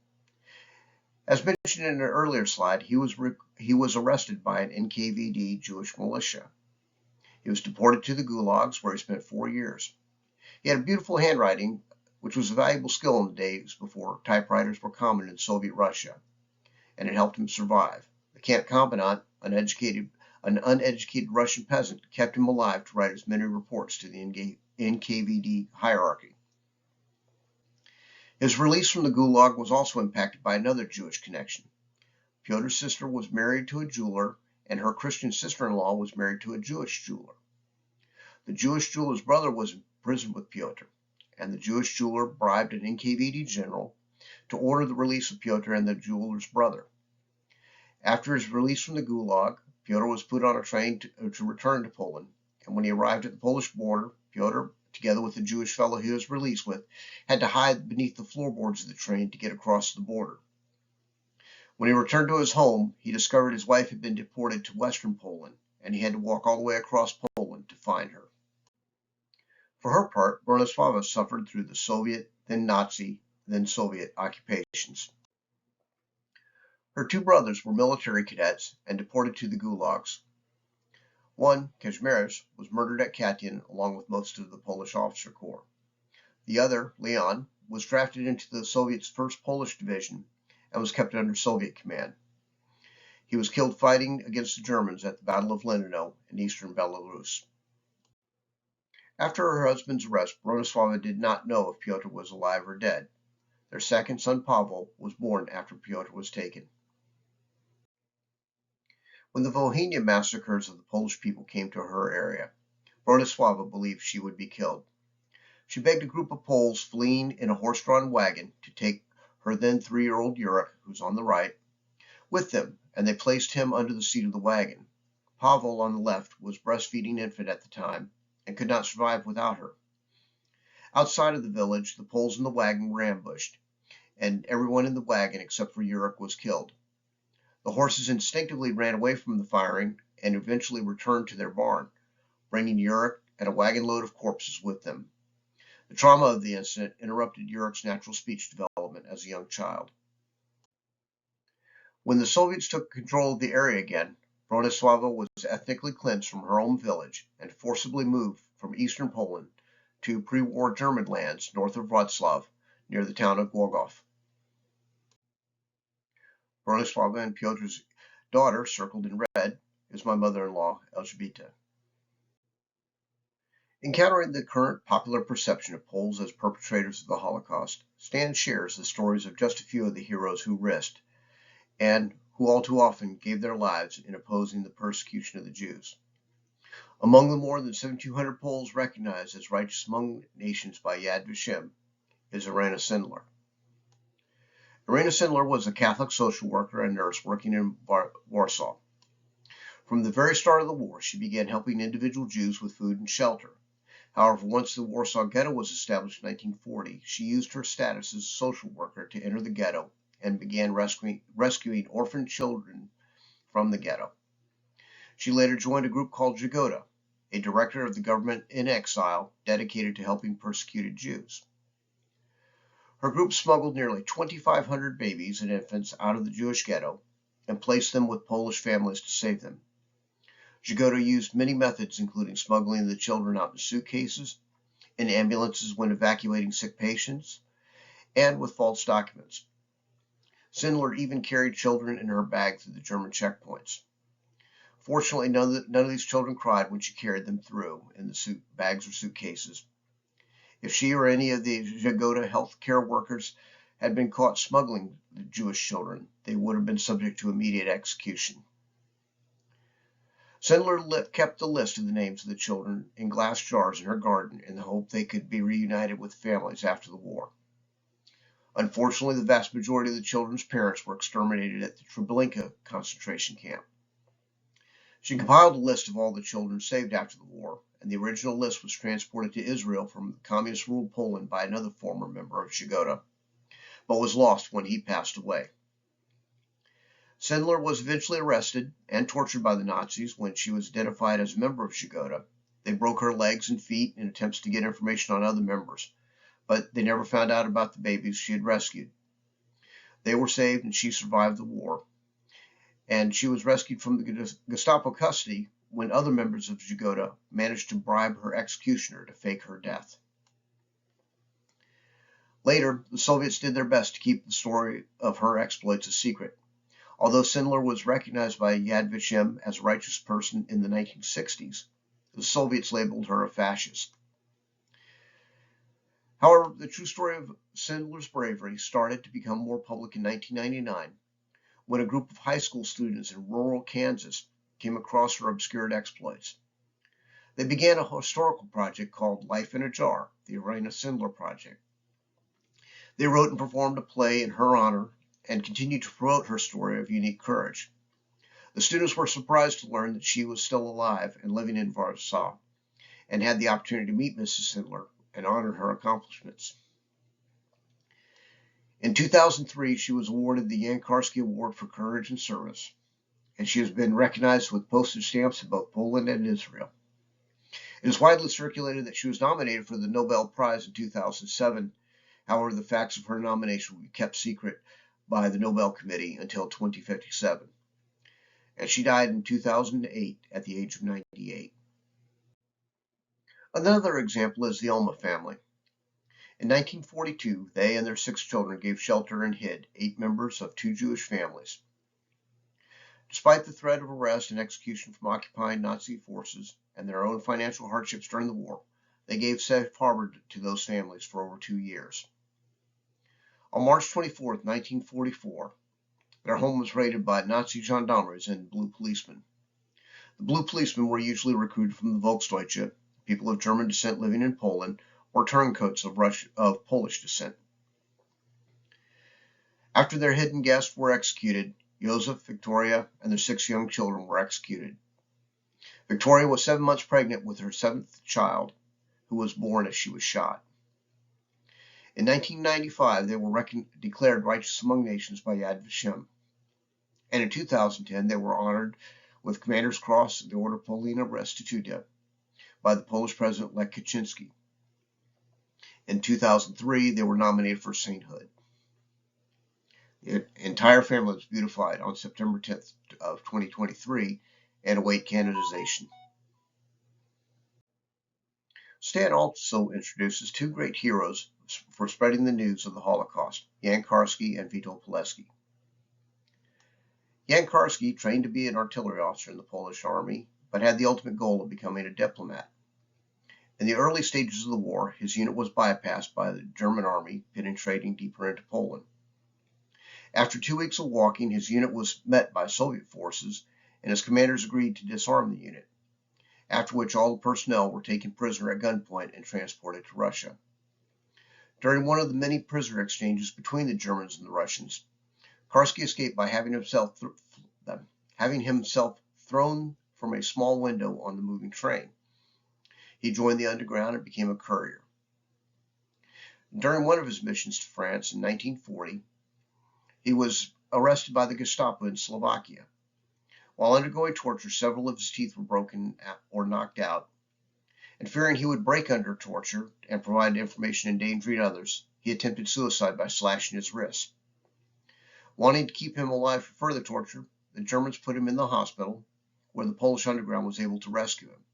As mentioned in an earlier slide, he was arrested by an NKVD Jewish militia. He was deported to the gulags, where he spent 4 years. He had a beautiful handwriting, which was a valuable skill in the days before typewriters were common in Soviet Russia, and it helped him survive. The camp commandant, an uneducated Russian peasant, kept him alive to write as many reports to the NKVD hierarchy. His release from the Gulag was also impacted by another Jewish connection. Pyotr's sister was married to a jeweler, and her Christian sister-in-law was married to a Jewish jeweler. The Jewish jeweler's brother was in prison with Pyotr, and the Jewish jeweler bribed an NKVD general to order the release of Pyotr and the jeweler's brother. After his release from the Gulag, Pyotr was put on a train to return to Poland, and when he arrived at the Polish border, Pyotr, together with the Jewish fellow he was released with, had to hide beneath the floorboards of the train to get across the border. When he returned to his home, he discovered his wife had been deported to Western Poland, and he had to walk all the way across Poland to find her. For her part, Bronislava suffered through the Soviet, then Nazi, then Soviet occupations. Her two brothers were military cadets and deported to the gulags. One, Kazimierz, was murdered at Katyn along with most of the Polish officer corps. The other, Leon, was drafted into the Soviets' 1st Polish Division and was kept under Soviet command. He was killed fighting against the Germans at the Battle of Lenino in eastern Belarus. After her husband's arrest, Bronislava did not know if Pyotr was alive or dead. Their second son, Pavel, was born after Pyotr was taken. When the Volhynia massacres of the Polish people came to her area, Bronislava believed she would be killed. She begged a group of Poles fleeing in a horse-drawn wagon to take her then 3-year-old Yurek, who's on the right, with them, and they placed him under the seat of the wagon. Pavel, on the left, was breastfeeding infant at the time and could not survive without her. Outside of the village, the Poles in the wagon were ambushed, and everyone in the wagon except for Yurek was killed. The horses instinctively ran away from the firing and eventually returned to their barn, bringing Yurek and a wagon load of corpses with them. The trauma of the incident interrupted Yurek's natural speech development as a young child. When the Soviets took control of the area again, Bronislava was ethnically cleansed from her home village and forcibly moved from eastern Poland to pre-war German lands north of Wrocław, near the town of Głogów. Bronislava and Piotr's daughter, circled in red, is my mother-in-law, Elżbieta. Encountering the current popular perception of Poles as perpetrators of the Holocaust, Stan shares the stories of just a few of the heroes who risked, and who all too often gave their lives in opposing the persecution of the Jews. Among the more than 1,700 Poles recognized as righteous among nations by Yad Vashem is Irena Sendler. Irena Sendler was a Catholic social worker and nurse working in Warsaw. From the very start of the war, she began helping individual Jews with food and shelter. However, once the Warsaw Ghetto was established in 1940, she used her status as a social worker to enter the ghetto and began rescuing orphaned children from the ghetto. She later joined a group called Jagoda, a director of the government in exile dedicated to helping persecuted Jews. Her group smuggled nearly 2,500 babies and infants out of the Jewish ghetto and placed them with Polish families to save them. Jagoda used many methods, including smuggling the children out in suitcases, in ambulances when evacuating sick patients, and with false documents. Sendler even carried children in her bag through the German checkpoints. Fortunately, none of these children cried when she carried them through in the bags or suitcases. If she or any of the Jagoda health care workers had been caught smuggling the Jewish children, they would have been subject to immediate execution. Sendler kept the list of the names of the children in glass jars in her garden in the hope they could be reunited with families after the war. Unfortunately, the vast majority of the children's parents were exterminated at the Treblinka concentration camp. She compiled a list of all the children saved after the war, and the original list was transported to Israel from communist-ruled Poland by another former member of Jagoda, but was lost when he passed away. Sendler was eventually arrested and tortured by the Nazis when she was identified as a member of Jagoda. They broke her legs and feet in attempts to get information on other members, but they never found out about the babies she had rescued. They were saved and she survived the war, and she was rescued from the Gestapo custody when other members of Jagoda managed to bribe her executioner to fake her death. Later, the Soviets did their best to keep the story of her exploits a secret. Although Sendler was recognized by Yad Vashem as a righteous person in the 1960s, the Soviets labeled her a fascist. However, the true story of Sendler's bravery started to become more public in 1999, when a group of high school students in rural Kansas came across her obscured exploits. They began a historical project called Life in a Jar, the Irena Sendler Project. They wrote and performed a play in her honor and continued to promote her story of unique courage. The students were surprised to learn that she was still alive and living in Warsaw, and had the opportunity to meet Mrs. Hitler and honor her accomplishments. In 2003, she was awarded the Jan Karski Award for Courage and Service, and she has been recognized with postage stamps in both Poland and Israel. It is widely circulated that she was nominated for the Nobel Prize in 2007. However, the facts of her nomination will be kept secret by the Nobel Committee until 2057. And she died in 2008 at the age of 98. Another example is the Ulma family. In 1942, they and their 6 children gave shelter and hid 8 members of 2 Jewish families. Despite the threat of arrest and execution from occupying Nazi forces and their own financial hardships during the war, they gave safe harbor to those families for over 2 years. On March 24, 1944, their home was raided by Nazi gendarmes and blue policemen. The blue policemen were usually recruited from the Volksdeutsche, people of German descent living in Poland, or turncoats of Polish descent. After their hidden guests were executed, Josef, Victoria, and their 6 young children were executed. Victoria was 7 months pregnant with her 7th child, who was born as she was shot. In 1995, they were declared righteous among nations by Yad Vashem. And in 2010, they were honored with Commander's Cross of the Order Polina Restituta by the Polish President Lech Kaczynski. In 2003, they were nominated for sainthood. The entire family was beatified on September 10th of 2023 and await canonization. Stan also introduces 2 great heroes for spreading the news of the Holocaust, Jan Karski and Witold Pilecki. Jan Karski trained to be an artillery officer in the Polish army, but had the ultimate goal of becoming a diplomat. In the early stages of the war, his unit was bypassed by the German army, penetrating deeper into Poland. After 2 weeks of walking, his unit was met by Soviet forces, and his commanders agreed to disarm the unit, after which all the personnel were taken prisoner at gunpoint and transported to Russia. During one of the many prisoner exchanges between the Germans and the Russians, Karski escaped by having himself thrown from a small window on the moving train. He joined the underground and became a courier. During one of his missions to France in 1940, he was arrested by the Gestapo in Slovakia. While undergoing torture, several of his teeth were broken or knocked out, and fearing he would break under torture and provide information endangering others, he attempted suicide by slashing his wrists. Wanting to keep him alive for further torture, the Germans put him in the hospital, where the Polish underground was able to rescue him.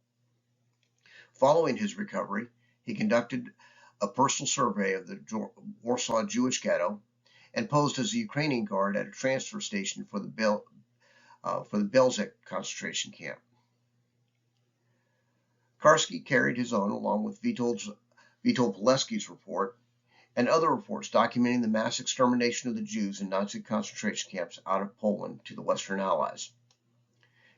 Following his recovery, he conducted a personal survey of the Warsaw Jewish ghetto and posed as a Ukrainian guard at a transfer station for the Belzec concentration camp. Karski carried his own along with Witold Pilecki's report and other reports documenting the mass extermination of the Jews in Nazi concentration camps out of Poland to the Western Allies.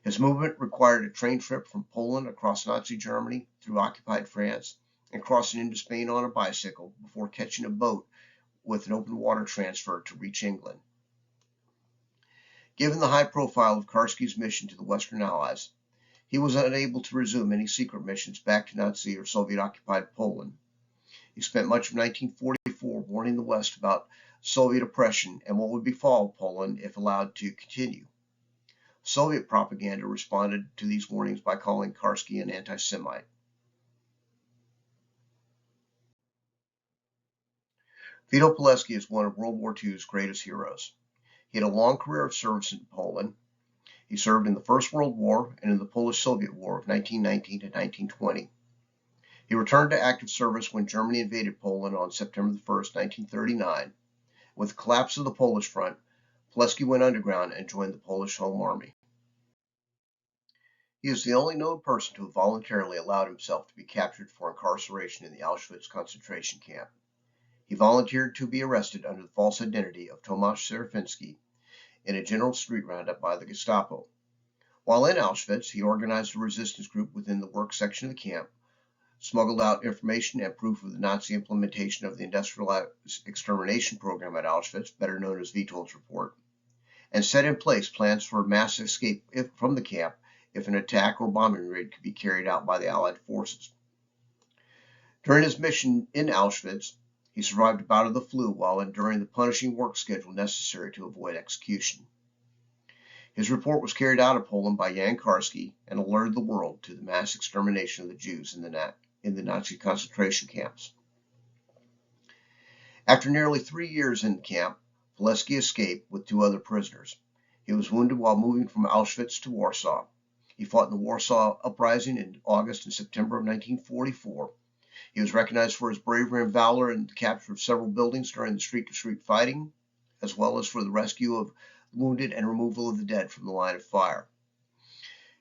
His movement required a train trip from Poland across Nazi Germany through occupied France and crossing into Spain on a bicycle before catching a boat with an open water transfer to reach England. Given the high profile of Karski's mission to the Western Allies, he was unable to resume any secret missions back to Nazi or Soviet-occupied Poland. He spent much of 1944 warning the West about Soviet oppression and what would befall Poland if allowed to continue. Soviet propaganda responded to these warnings by calling Karski an anti-Semite. Witold Pilecki is one of World War II's greatest heroes. He had a long career of service in Poland. He served in the First World War and in the Polish-Soviet War of 1919 to 1920. He returned to active service when Germany invaded Poland on September 1, 1939. With the collapse of the Polish front, Pilecki went underground and joined the Polish Home Army. He is the only known person to have voluntarily allowed himself to be captured for incarceration in the Auschwitz concentration camp. He volunteered to be arrested under the false identity of Tomasz Serafiński in a general street roundup by the Gestapo. While in Auschwitz, he organized a resistance group within the work section of the camp, smuggled out information and proof of the Nazi implementation of the industrial extermination program at Auschwitz, better known as Witold's report, and set in place plans for a mass escape from the camp if an attack or bombing raid could be carried out by the Allied forces. During his mission in Auschwitz, he survived a bout of the flu while enduring the punishing work schedule necessary to avoid execution. His report was carried out of Poland by Jan Karski and alerted the world to the mass extermination of the Jews in the Nazi concentration camps. After nearly 3 years in the camp, Pulaski escaped with 2 other prisoners. He was wounded while moving from Auschwitz to Warsaw. He fought in the Warsaw Uprising in August and September of 1944. He was recognized for his bravery and valor in the capture of several buildings during the street-to-street fighting, as well as for the rescue of wounded and removal of the dead from the line of fire.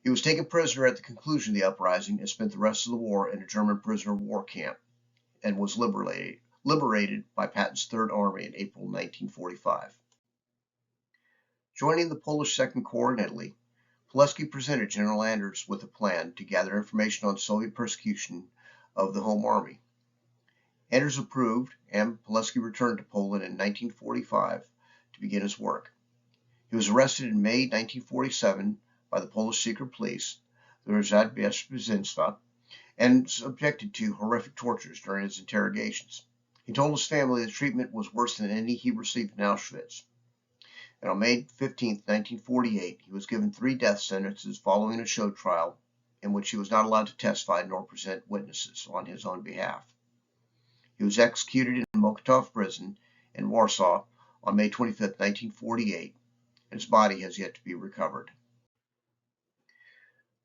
He was taken prisoner at the conclusion of the uprising and spent the rest of the war in a German prisoner of war camp, and was liberated by Patton's Third Army in April 1945. Joining the Polish Second Corps in Italy, Pulaski presented General Anders with a plan to gather information on Soviet persecution of the Home Army. Anders approved, and Pulaski returned to Poland in 1945 to begin his work. He was arrested in May 1947 by the Polish secret police, the Bezpieczeństwa, and subjected to horrific tortures during his interrogations. He told his family the treatment was worse than any he received in Auschwitz. And on May 15, 1948, he was given 3 death sentences following a show trial in which he was not allowed to testify nor present witnesses on his own behalf. He was executed in Mokotów prison in Warsaw on May 25, 1948, and his body has yet to be recovered.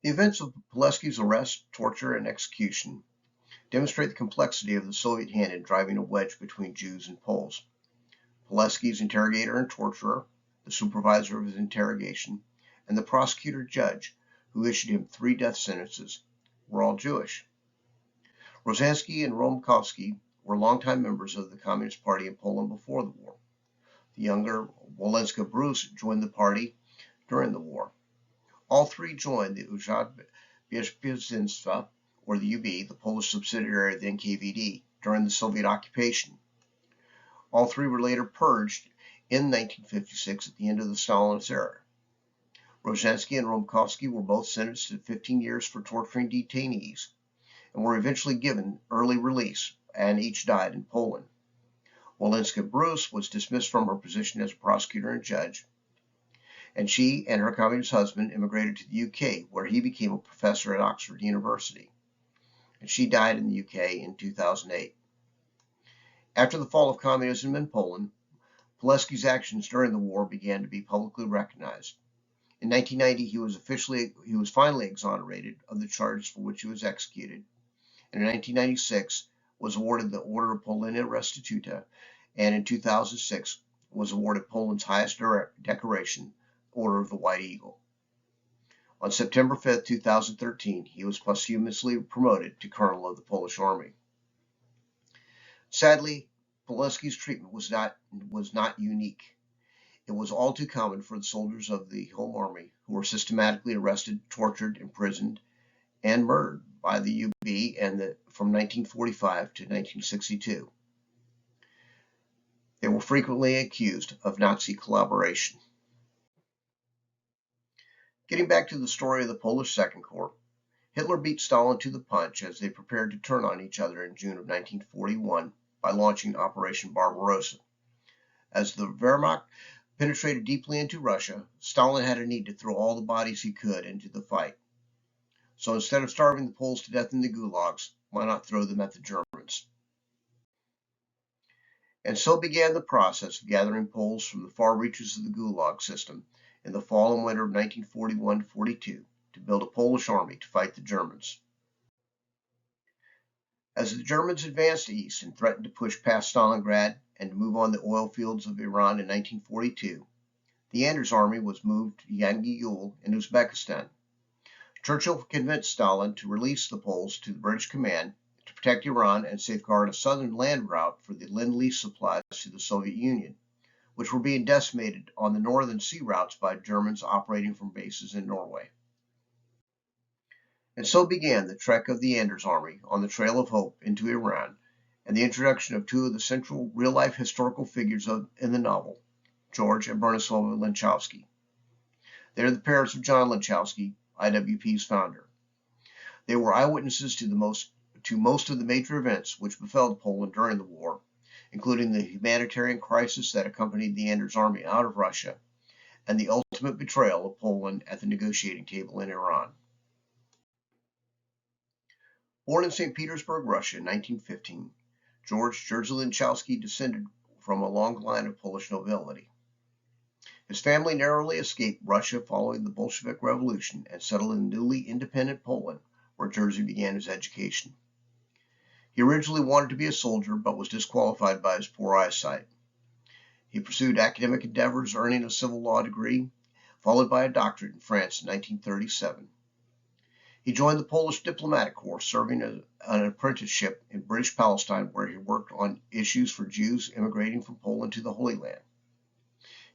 The events of Pulaski's arrest, torture, and execution demonstrate the complexity of the Soviet hand in driving a wedge between Jews and Poles. Pulaski's interrogator and torturer, the supervisor of his interrogation, and the prosecutor judge who issued him 3 death sentences were all Jewish. Rosansky and Romkowski were longtime members of the Communist Party in Poland before the war. The younger Wolenska Bruce joined the party during the war. All 3 joined the Urząd Bezpieczeństwa, or the UB, the Polish subsidiary of the NKVD, during the Soviet occupation. All 3 were later purged in 1956 at the end of the Stalinist era. Rosansky and Romkowski were both sentenced to 15 years for torturing detainees, and were eventually given early release, and each died in Poland. Wolenska Bruce was dismissed from her position as a prosecutor and judge, and she and her communist husband immigrated to the UK, where he became a professor at Oxford University, and she died in the UK in 2008. After the fall of communism in Poland, Pulaski's actions during the war began to be publicly recognized. In 1990, he was finally exonerated of the charges for which he was executed, and in 1996 was awarded the Order of Polina Restituta, and in 2006 was awarded Poland's highest decoration, Order of the White Eagle. On September 5, 2013, he was posthumously promoted to Colonel of the Polish Army. Sadly, Pulaski's treatment was not unique. It was all too common for the soldiers of the Home Army who were systematically arrested, tortured, imprisoned, and murdered by the UB from 1945 to 1962. They were frequently accused of Nazi collaboration. Getting back to the story of the Polish Second Corps, Hitler beat Stalin to the punch as they prepared to turn on each other in June of 1941 by launching Operation Barbarossa. As the Wehrmacht penetrated deeply into Russia, Stalin had a need to throw all the bodies he could into the fight. So instead of starving the Poles to death in the gulags, why not throw them at the Germans? And so began the process of gathering Poles from the far reaches of the Gulag system in the fall and winter of 1941-42 to build a Polish army to fight the Germans. As the Germans advanced east and threatened to push past Stalingrad and to move on the oil fields of Iran in 1942, the Anders army was moved to Yangiyul in Uzbekistan. Churchill convinced Stalin to release the Poles to the British command to protect Iran and safeguard a southern land route for the Lend-Lease supplies to the Soviet Union, which were being decimated on the northern sea routes by Germans operating from bases in Norway. And so began the trek of the Anders Army on the Trail of Hope into Iran, and the introduction of 2 of the central real-life historical figures in the novel, George and Bronislawa Lenczowski. They are the parents of John Lenczowski, IWP's founder. They were eyewitnesses to to most of the major events which befell Poland during the war, including the humanitarian crisis that accompanied the Anders Army out of Russia, and the ultimate betrayal of Poland at the negotiating table in Iran. Born in St. Petersburg, Russia in 1915, George Jerzy Linchowski descended from a long line of Polish nobility. His family narrowly escaped Russia following the Bolshevik Revolution and settled in newly independent Poland, where Jerzy began his education. He originally wanted to be a soldier, but was disqualified by his poor eyesight. He pursued academic endeavors, earning a civil law degree, followed by a doctorate in France in 1937. He joined the Polish Diplomatic Corps, serving as an apprenticeship in British Palestine, where he worked on issues for Jews immigrating from Poland to the Holy Land.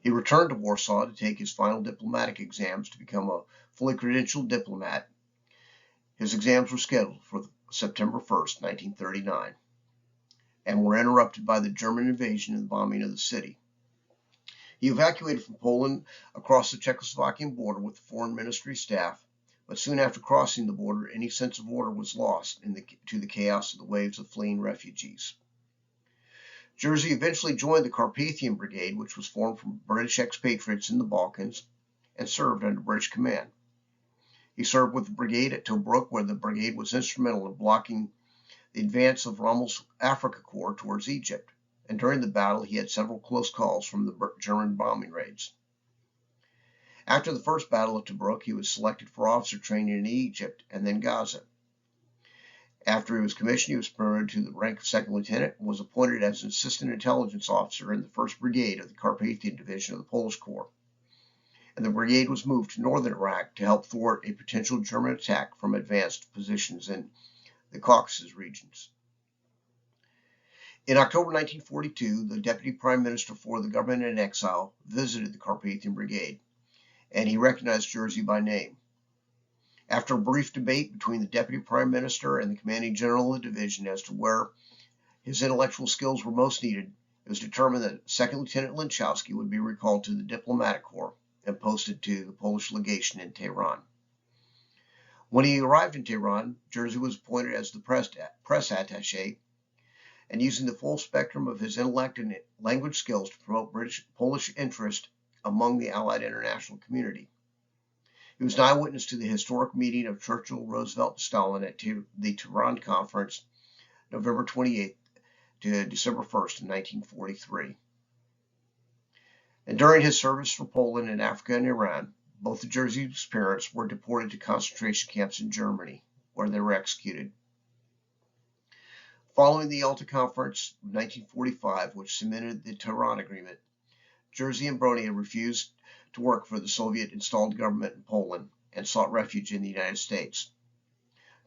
He returned to Warsaw to take his final diplomatic exams to become a fully credentialed diplomat. His exams were scheduled for September 1st, 1939, and were interrupted by the German invasion and the bombing of the city. He evacuated from Poland across the Czechoslovakian border with the Foreign Ministry staff, but soon after crossing the border, any sense of order was lost to the chaos of the waves of fleeing refugees. Jerzy eventually joined the Carpathian Brigade, which was formed from British expatriates in the Balkans, and served under British command. He served with the brigade at Tobruk, where the brigade was instrumental in blocking the advance of Rommel's Africa Corps towards Egypt, and during the battle he had several close calls from the German bombing raids. After the first battle of Tobruk, he was selected for officer training in Egypt and then Gaza. After he was commissioned, he was promoted to the rank of second lieutenant and was appointed as an assistant intelligence officer in the 1st Brigade of the Carpathian Division of the Polish Corps. And the brigade was moved to northern Iraq to help thwart a potential German attack from advanced positions in the Caucasus regions. In October 1942, the Deputy Prime Minister for the government in exile visited the Carpathian Brigade, and he recognized Jerzy by name. After a brief debate between the Deputy Prime Minister and the Commanding General of the division as to where his intellectual skills were most needed, it was determined that Second Lieutenant Linchowski would be recalled to the Diplomatic Corps and posted to the Polish legation in Tehran. When he arrived in Tehran, Jerzy was appointed as the press attaché, and using the full spectrum of his intellect and language skills to promote Polish interest among the Allied international community. He was an eyewitness to the historic meeting of Churchill, Roosevelt, and Stalin at the Tehran Conference, November 28th to December 1st in 1943. And during his service for Poland and Africa and Iran, both of Jerzy's parents were deported to concentration camps in Germany, where they were executed. Following the Yalta Conference of 1945, which cemented the Tehran Agreement, Jerzy and Bronia refused to work for the Soviet-installed government in Poland and sought refuge in the United States.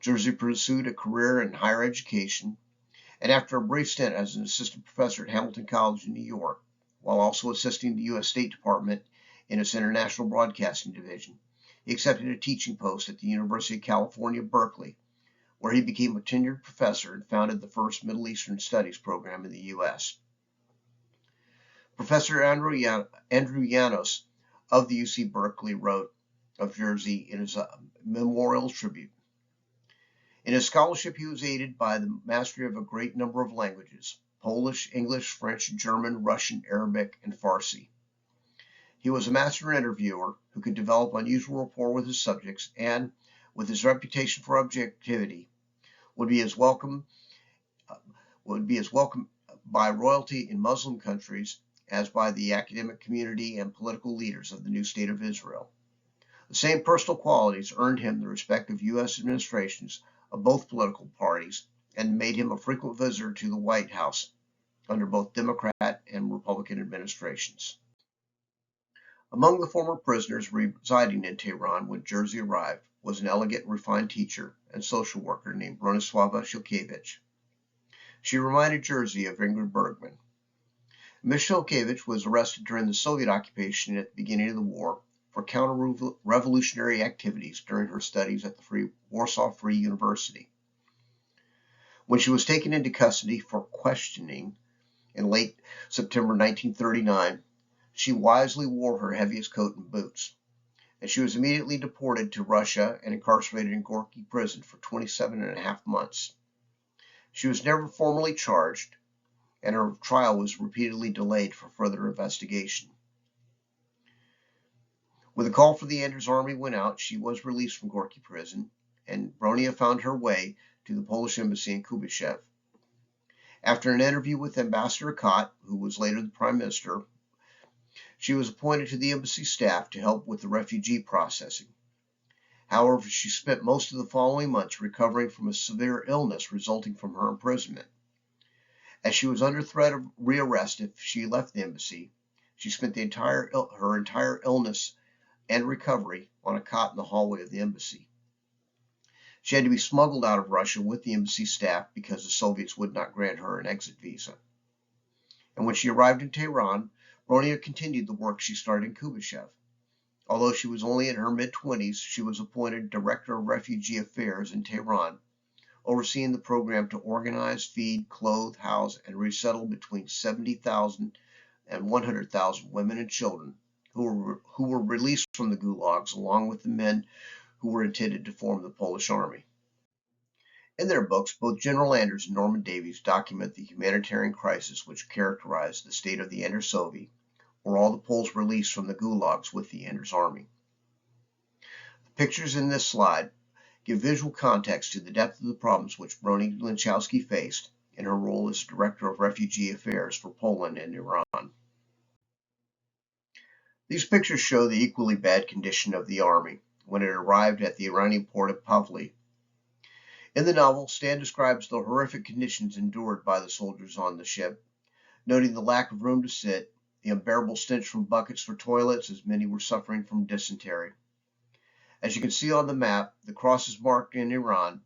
Jerzy pursued a career in higher education, and after a brief stint as an assistant professor at Hamilton College in New York, while also assisting the U.S. State Department in its International Broadcasting Division, he accepted a teaching post at the University of California, Berkeley, where he became a tenured professor and founded the first Middle Eastern Studies program in the U.S. Professor Andrew Janos of the UC Berkeley wrote of Jerzy in his memorial tribute. In his scholarship, he was aided by the mastery of a great number of languages: Polish, English, French, German, Russian, Arabic, and Farsi. He was a master interviewer who could develop unusual rapport with his subjects, and, with his reputation for objectivity, would be as welcome by royalty in Muslim countries as by the academic community and political leaders of the new state of Israel. The same personal qualities earned him the respect of U.S. administrations of both political parties and made him a frequent visitor to the White House under both Democrat and Republican administrations. Among the former prisoners residing in Tehran when Jerzy arrived was an elegant and refined teacher and social worker named Bronisława Szylkiewicz. She reminded Jerzy of Ingrid Bergman. Ms. Szylkiewicz was arrested during the Soviet occupation at the beginning of the war for counter-revolutionary activities during her studies at the Warsaw Free University. When she was taken into custody for questioning in late September 1939, she wisely wore her heaviest coat and boots, and she was immediately deported to Russia and incarcerated in Gorky prison for 27.5 months. She was never formally charged, and her trial was repeatedly delayed for further investigation. When the call for the Anders Army went out, she was released from Gorky prison, and Bronia found her way to the Polish embassy in Kuybyshev. After an interview with Ambassador Kot, who was later the Prime Minister, she was appointed to the embassy staff to help with the refugee processing. However, she spent most of the following months recovering from a severe illness resulting from her imprisonment. As she was under threat of rearrest if she left the embassy, she spent her entire illness and recovery on a cot in the hallway of the embassy. She had to be smuggled out of Russia with the embassy staff because the Soviets would not grant her an exit visa. And when she arrived in Tehran, Bronia continued the work she started in Kuybyshev. Although she was only in her mid-20s, she was appointed Director of Refugee Affairs in Tehran, overseeing the program to organize, feed, clothe, house, and resettle between 70,000 and 100,000 women and children who were released from the gulags, along with the men who were intended to form the Polish army. In their books, both General Anders and Norman Davies document the humanitarian crisis which characterized the state of the Anders Soviet, or all the Poles released from the gulags with the Anders Army. The pictures in this slide give visual context to the depth of the problems which Bronia Linchowski faced in her role as Director of Refugee Affairs for Poland and Iran. These pictures show the equally bad condition of the army when it arrived at the Iranian port of Pavli. In the novel, Stan describes the horrific conditions endured by the soldiers on the ship, noting the lack of room to sit, the unbearable stench from buckets for toilets as many were suffering from dysentery. As you can see on the map, the crosses marked in Iran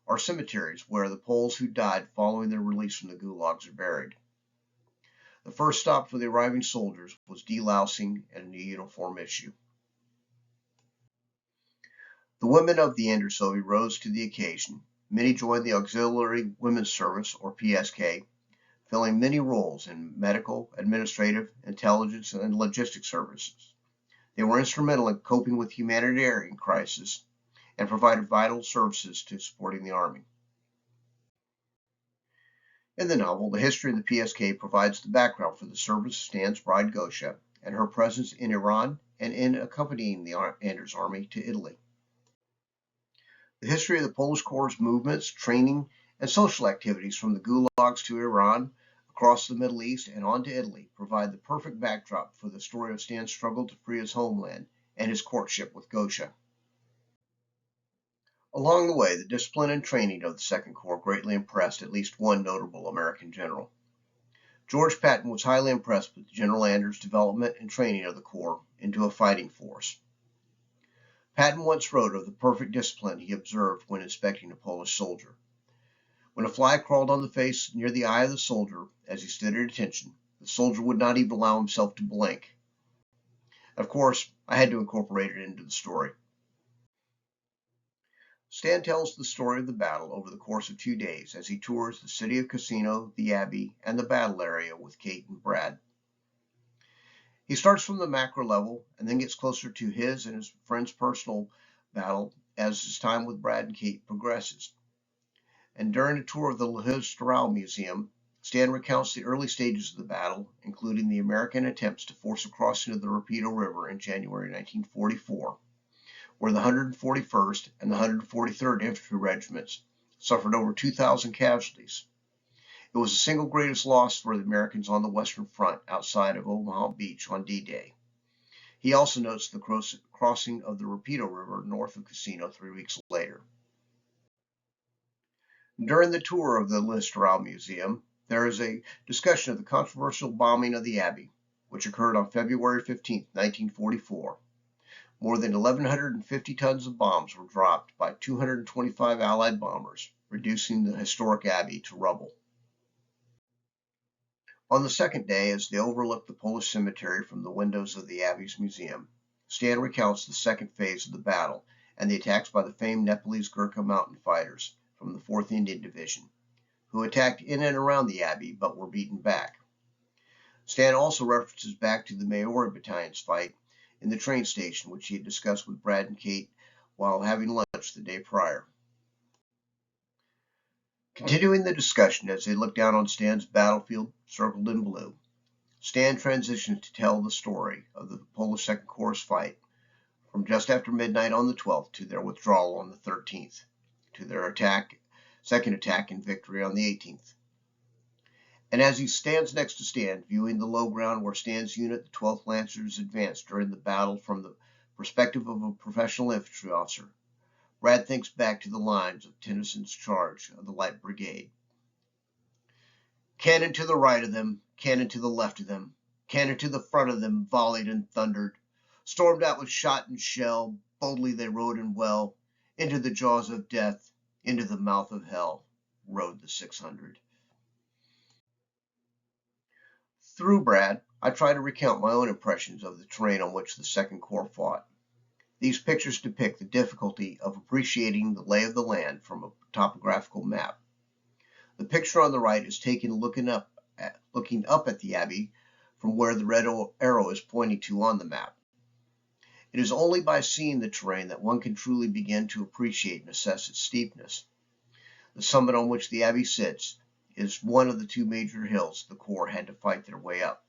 are cemeteries where the Poles who died following their release from the gulags are buried. The first stop for the arriving soldiers was delousing and a new uniform issue. The women of the Anders Soviet rose to the occasion. Many joined the Auxiliary Women's Service, or PSK, filling many roles in medical, administrative, intelligence, and logistics services. They were instrumental in coping with humanitarian crises and provided vital services to supporting the army. In the novel, the history of the PSK provides the background for the service of Stan's bride Gosha and her presence in Iran and in accompanying the Anders Army to Italy. The history of the Polish Corps' movements, training, and social activities from the gulags to Iran, across the Middle East, and on to Italy provide the perfect backdrop for the story of Stan's struggle to free his homeland and his courtship with Gosha. Along the way, the discipline and training of the Second Corps greatly impressed at least one notable American general. George Patton was highly impressed with General Anders' development and training of the Corps into a fighting force. Patton once wrote of the perfect discipline he observed when inspecting a Polish soldier. When a fly crawled on the face near the eye of the soldier as he stood at attention, the soldier would not even allow himself to blink. Of course, I had to incorporate it into the story. Stan tells the story of the battle over the course of 2 days as he tours the city of Cassino, the Abbey, and the battle area with Kate and Brad. He starts from the macro level and then gets closer to his and his friend's personal battle as his time with Brad and Kate progresses. And during a tour of the Historical Museum, Stan recounts the early stages of the battle, including the American attempts to force a crossing of the Rapido River in January 1944. Where the 141st and the 143rd Infantry Regiments suffered over 2,000 casualties. It was the single greatest loss for the Americans on the Western Front outside of Omaha Beach on D-Day. He also notes the crossing of the Rapido River north of Cassino 3 weeks later. During the tour of the Historical Museum, there is a discussion of the controversial bombing of the Abbey, which occurred on February 15, 1944. More than 1,150 tons of bombs were dropped by 225 Allied bombers, reducing the historic Abbey to rubble. On the second day, as they overlooked the Polish cemetery from the windows of the Abbey's museum, Stan recounts the second phase of the battle and the attacks by the famed Nepalese Gurkha mountain fighters from the 4th Indian Division, who attacked in and around the Abbey but were beaten back. Stan also references back to the Maori Battalion's fight in the train station, which he had discussed with Brad and Kate while having lunch the day prior. Continuing the discussion as they look down on Stan's battlefield circled in blue, Stan transitions to tell the story of the Polish Second Corps fight from just after midnight on the 12th to their withdrawal on the 13th, to their second attack and victory on the 18th. And as he stands next to Stan, viewing the low ground where Stan's unit, the 12th Lancers, advanced during the battle from the perspective of a professional infantry officer, Brad thinks back to the lines of Tennyson's charge of the Light Brigade. Cannon to the right of them, cannon to the left of them, cannon to the front of them volleyed and thundered. Stormed out with shot and shell, boldly they rode and well, into the jaws of death, into the mouth of hell, rode the 600. Through Brad, I try to recount my own impressions of the terrain on which the Second Corps fought. These pictures depict the difficulty of appreciating the lay of the land from a topographical map. The picture on the right is taken looking up at the Abbey from where the red arrow is pointing to on the map. It is only by seeing the terrain that one can truly begin to appreciate and assess its steepness. The summit on which the Abbey sits is one of the two major hills the Corps had to fight their way up.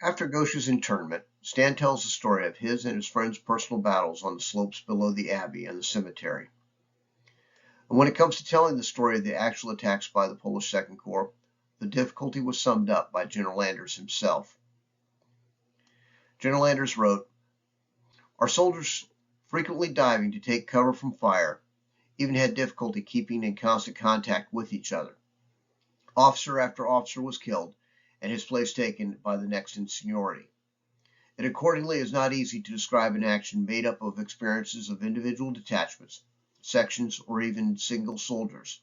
After Gosha's internment, Stan tells the story of his and his friends' personal battles on the slopes below the Abbey and the cemetery. And when it comes to telling the story of the actual attacks by the Polish Second Corps, the difficulty was summed up by General Anders himself. General Anders wrote, "Our soldiers, frequently diving to take cover from fire, even had difficulty keeping in constant contact with each other. Officer after officer was killed, and his place taken by the next in seniority. It accordingly is not easy to describe an action made up of experiences of individual detachments, sections, or even single soldiers.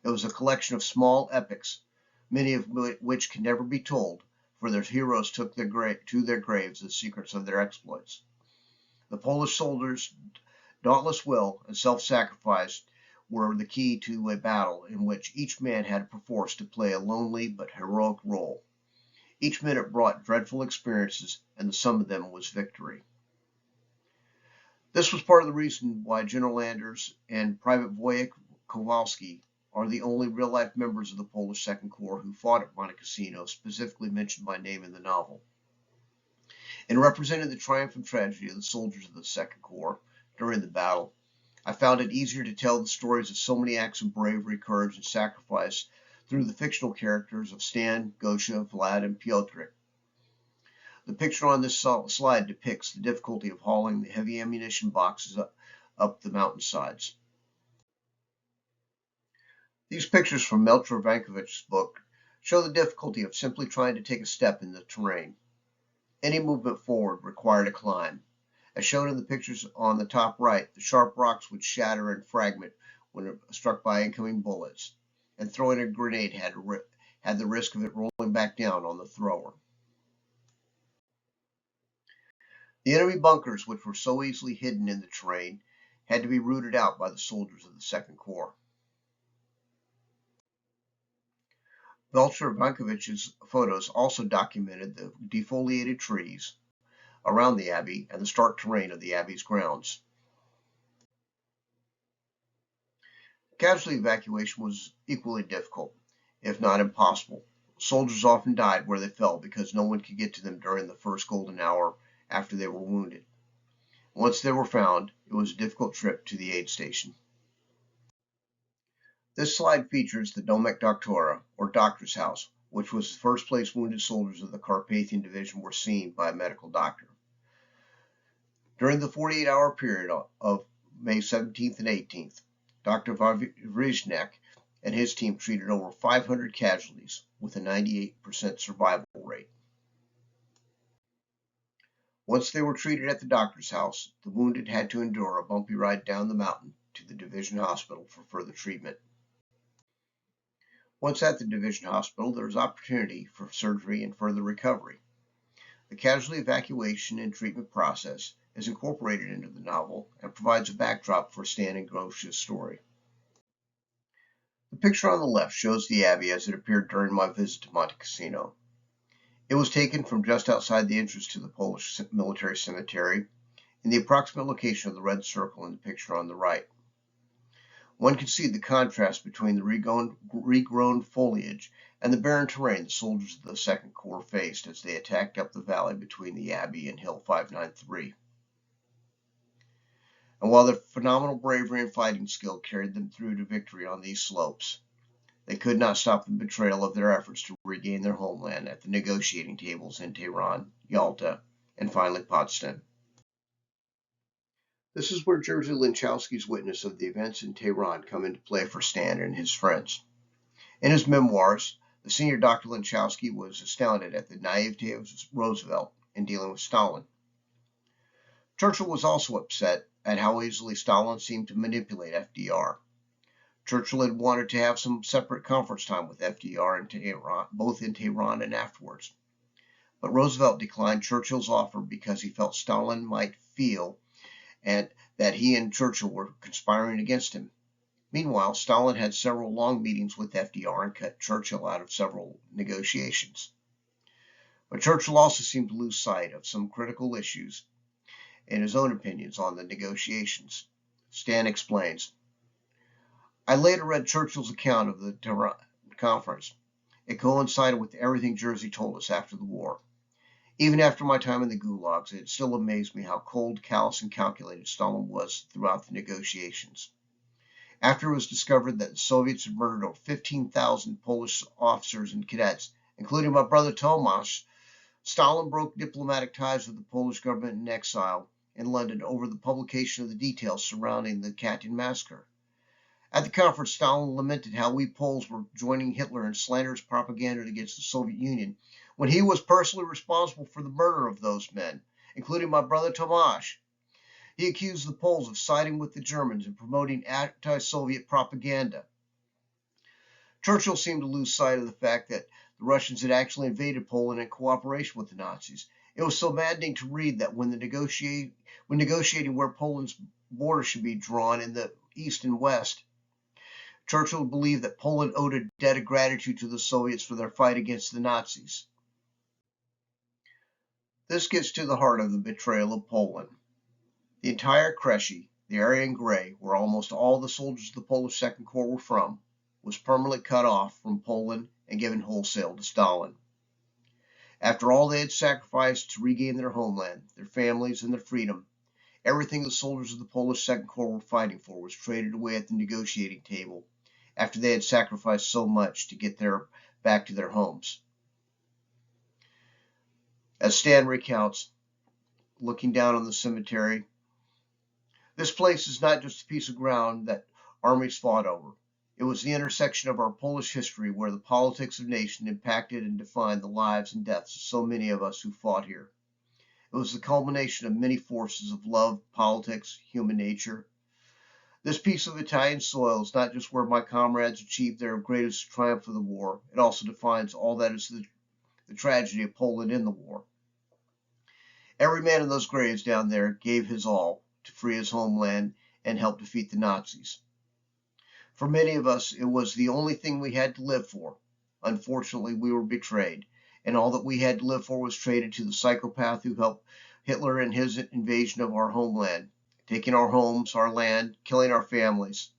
It was a collection of small epics, many of which can never be told, for their heroes took to their graves the secrets of their exploits. The Polish soldiers' dauntless will and self-sacrifice were the key to a battle in which each man had perforce to play a lonely but heroic role. Each minute brought dreadful experiences, and the sum of them was victory." This was part of the reason why General Anders and Private Wojciech Kowalski are the only real-life members of the Polish Second Corps who fought at Monte Cassino, specifically mentioned by name in the novel. In representing the triumph and tragedy of the soldiers of the Second Corps during the battle, I found it easier to tell the stories of so many acts of bravery, courage, and sacrifice through the fictional characters of Stan, Gosha, Vlad, and Piotr. The picture on this slide depicts the difficulty of hauling the heavy ammunition boxes up the mountainsides. These pictures from Melchior Vankovich's book show the difficulty of simply trying to take a step in the terrain. Any movement forward required a climb. As shown in the pictures on the top right, the sharp rocks would shatter and fragment when struck by incoming bullets, and throwing a grenade had the risk of it rolling back down on the thrower. The enemy bunkers, which were so easily hidden in the terrain, had to be rooted out by the soldiers of the Second Corps. Melchior Vankovich's photos also documented the defoliated trees around the Abbey and the stark terrain of the Abbey's grounds. Casualty evacuation was equally difficult, if not impossible. Soldiers often died where they fell because no one could get to them during the first golden hour after they were wounded. Once they were found, it was a difficult trip to the aid station. This slide features the Domek Doktora, or doctor's house, which was the first place wounded soldiers of the Carpathian Division were seen by a medical doctor. During the 48-hour period of May 17th and 18th, Dr. Vavrizhnek and his team treated over 500 casualties with a 98% survival rate. Once they were treated at the doctor's house, the wounded had to endure a bumpy ride down the mountain to the division hospital for further treatment. Once at the division hospital, there was opportunity for surgery and further recovery. The casualty evacuation and treatment process is incorporated into the novel and provides a backdrop for Stan and Gosha's story. The picture on the left shows the Abbey as it appeared during my visit to Monte Cassino. It was taken from just outside the entrance to the Polish military cemetery, in the approximate location of the red circle in the picture on the right. One could see the contrast between the regrown foliage and the barren terrain the soldiers of the Second Corps faced as they attacked up the valley between the Abbey and Hill 593. And while their phenomenal bravery and fighting skill carried them through to victory on these slopes, they could not stop the betrayal of their efforts to regain their homeland at the negotiating tables in Tehran, Yalta, and finally Potsdam. This is where Jerzy Linchowski's witness of the events in Tehran come into play for Stan and his friends. In his memoirs, the senior Dr. Linchowski was astounded at the naivete of Roosevelt in dealing with Stalin. Churchill was also upset at how easily Stalin seemed to manipulate FDR. Churchill had wanted to have some separate conference time with FDR in Tehran, both in Tehran and afterwards. But Roosevelt declined Churchill's offer because he felt Stalin might feel and that he and Churchill were conspiring against him. Meanwhile, Stalin had several long meetings with FDR and cut Churchill out of several negotiations. But Churchill also seemed to lose sight of some critical issues in his own opinions on the negotiations. Stan explains, I later read Churchill's account of the Tehran conference. It coincided with everything Jerzy told us after the war. Even after my time in the gulags, it still amazed me how cold, callous, and calculated Stalin was throughout the negotiations. After it was discovered that the Soviets had murdered over 15,000 Polish officers and cadets, including my brother Tomasz, Stalin broke diplomatic ties with the Polish government in exile in London over the publication of the details surrounding the Katyn massacre. At the conference, Stalin lamented how we Poles were joining Hitler in slanderous propaganda against the Soviet Union when he was personally responsible for the murder of those men, including my brother Tomasz. He accused the Poles of siding with the Germans and promoting anti-Soviet propaganda. Churchill seemed to lose sight of the fact that the Russians had actually invaded Poland in cooperation with the Nazis. It was so maddening to read that when negotiating where Poland's border should be drawn in the east and west, Churchill believed that Poland owed a debt of gratitude to the Soviets for their fight against the Nazis. This gets to the heart of the betrayal of Poland. The entire Kresy, the area in gray, where almost all the soldiers of the Polish Second Corps were from, was permanently cut off from Poland and given wholesale to Stalin. After all they had sacrificed to regain their homeland, their families, and their freedom, everything the soldiers of the Polish Second Corps were fighting for was traded away at the negotiating table after they had sacrificed so much to get back to their homes. As Stan recounts, looking down on the cemetery, this place is not just a piece of ground that armies fought over. It was the intersection of our Polish history where the politics of nation impacted and defined the lives and deaths of so many of us who fought here. It was the culmination of many forces of love, politics, human nature. This piece of Italian soil is not just where my comrades achieved their greatest triumph of the war. It also defines all that is the tragedy of Poland in the war. Every man in those graves down there gave his all to free his homeland and help defeat the Nazis. For many of us, it was the only thing we had to live for. Unfortunately, we were betrayed, and all that we had to live for was traded to the psychopath who helped Hitler in his invasion of our homeland, taking our homes, our land, killing our families.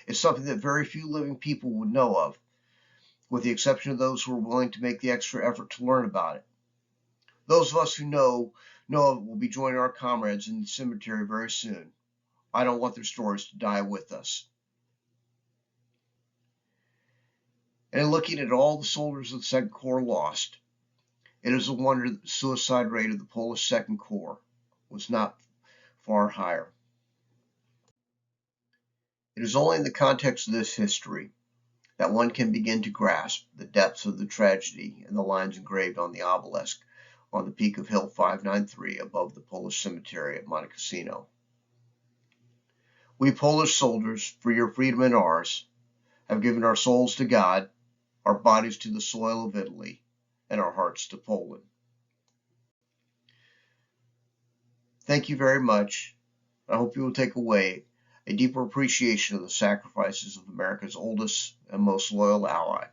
It's something that very few living people would know of, with the exception of those who are willing to make the extra effort to learn about it. Those of us who know of it will be joining our comrades in the cemetery very soon. I don't want their stories to die with us. And in looking at all the soldiers of the Second Corps lost, it is a wonder that the suicide rate of the Polish Second Corps was not far higher. It is only in the context of this history that one can begin to grasp the depths of the tragedy in the lines engraved on the obelisk on the peak of Hill 593 above the Polish cemetery at Monte Cassino. We Polish soldiers, for your freedom and ours, have given our souls to God, our bodies to the soil of Italy, and our hearts to Poland. Thank you very much. I hope you will take away a deeper appreciation of the sacrifices of America's oldest and most loyal ally.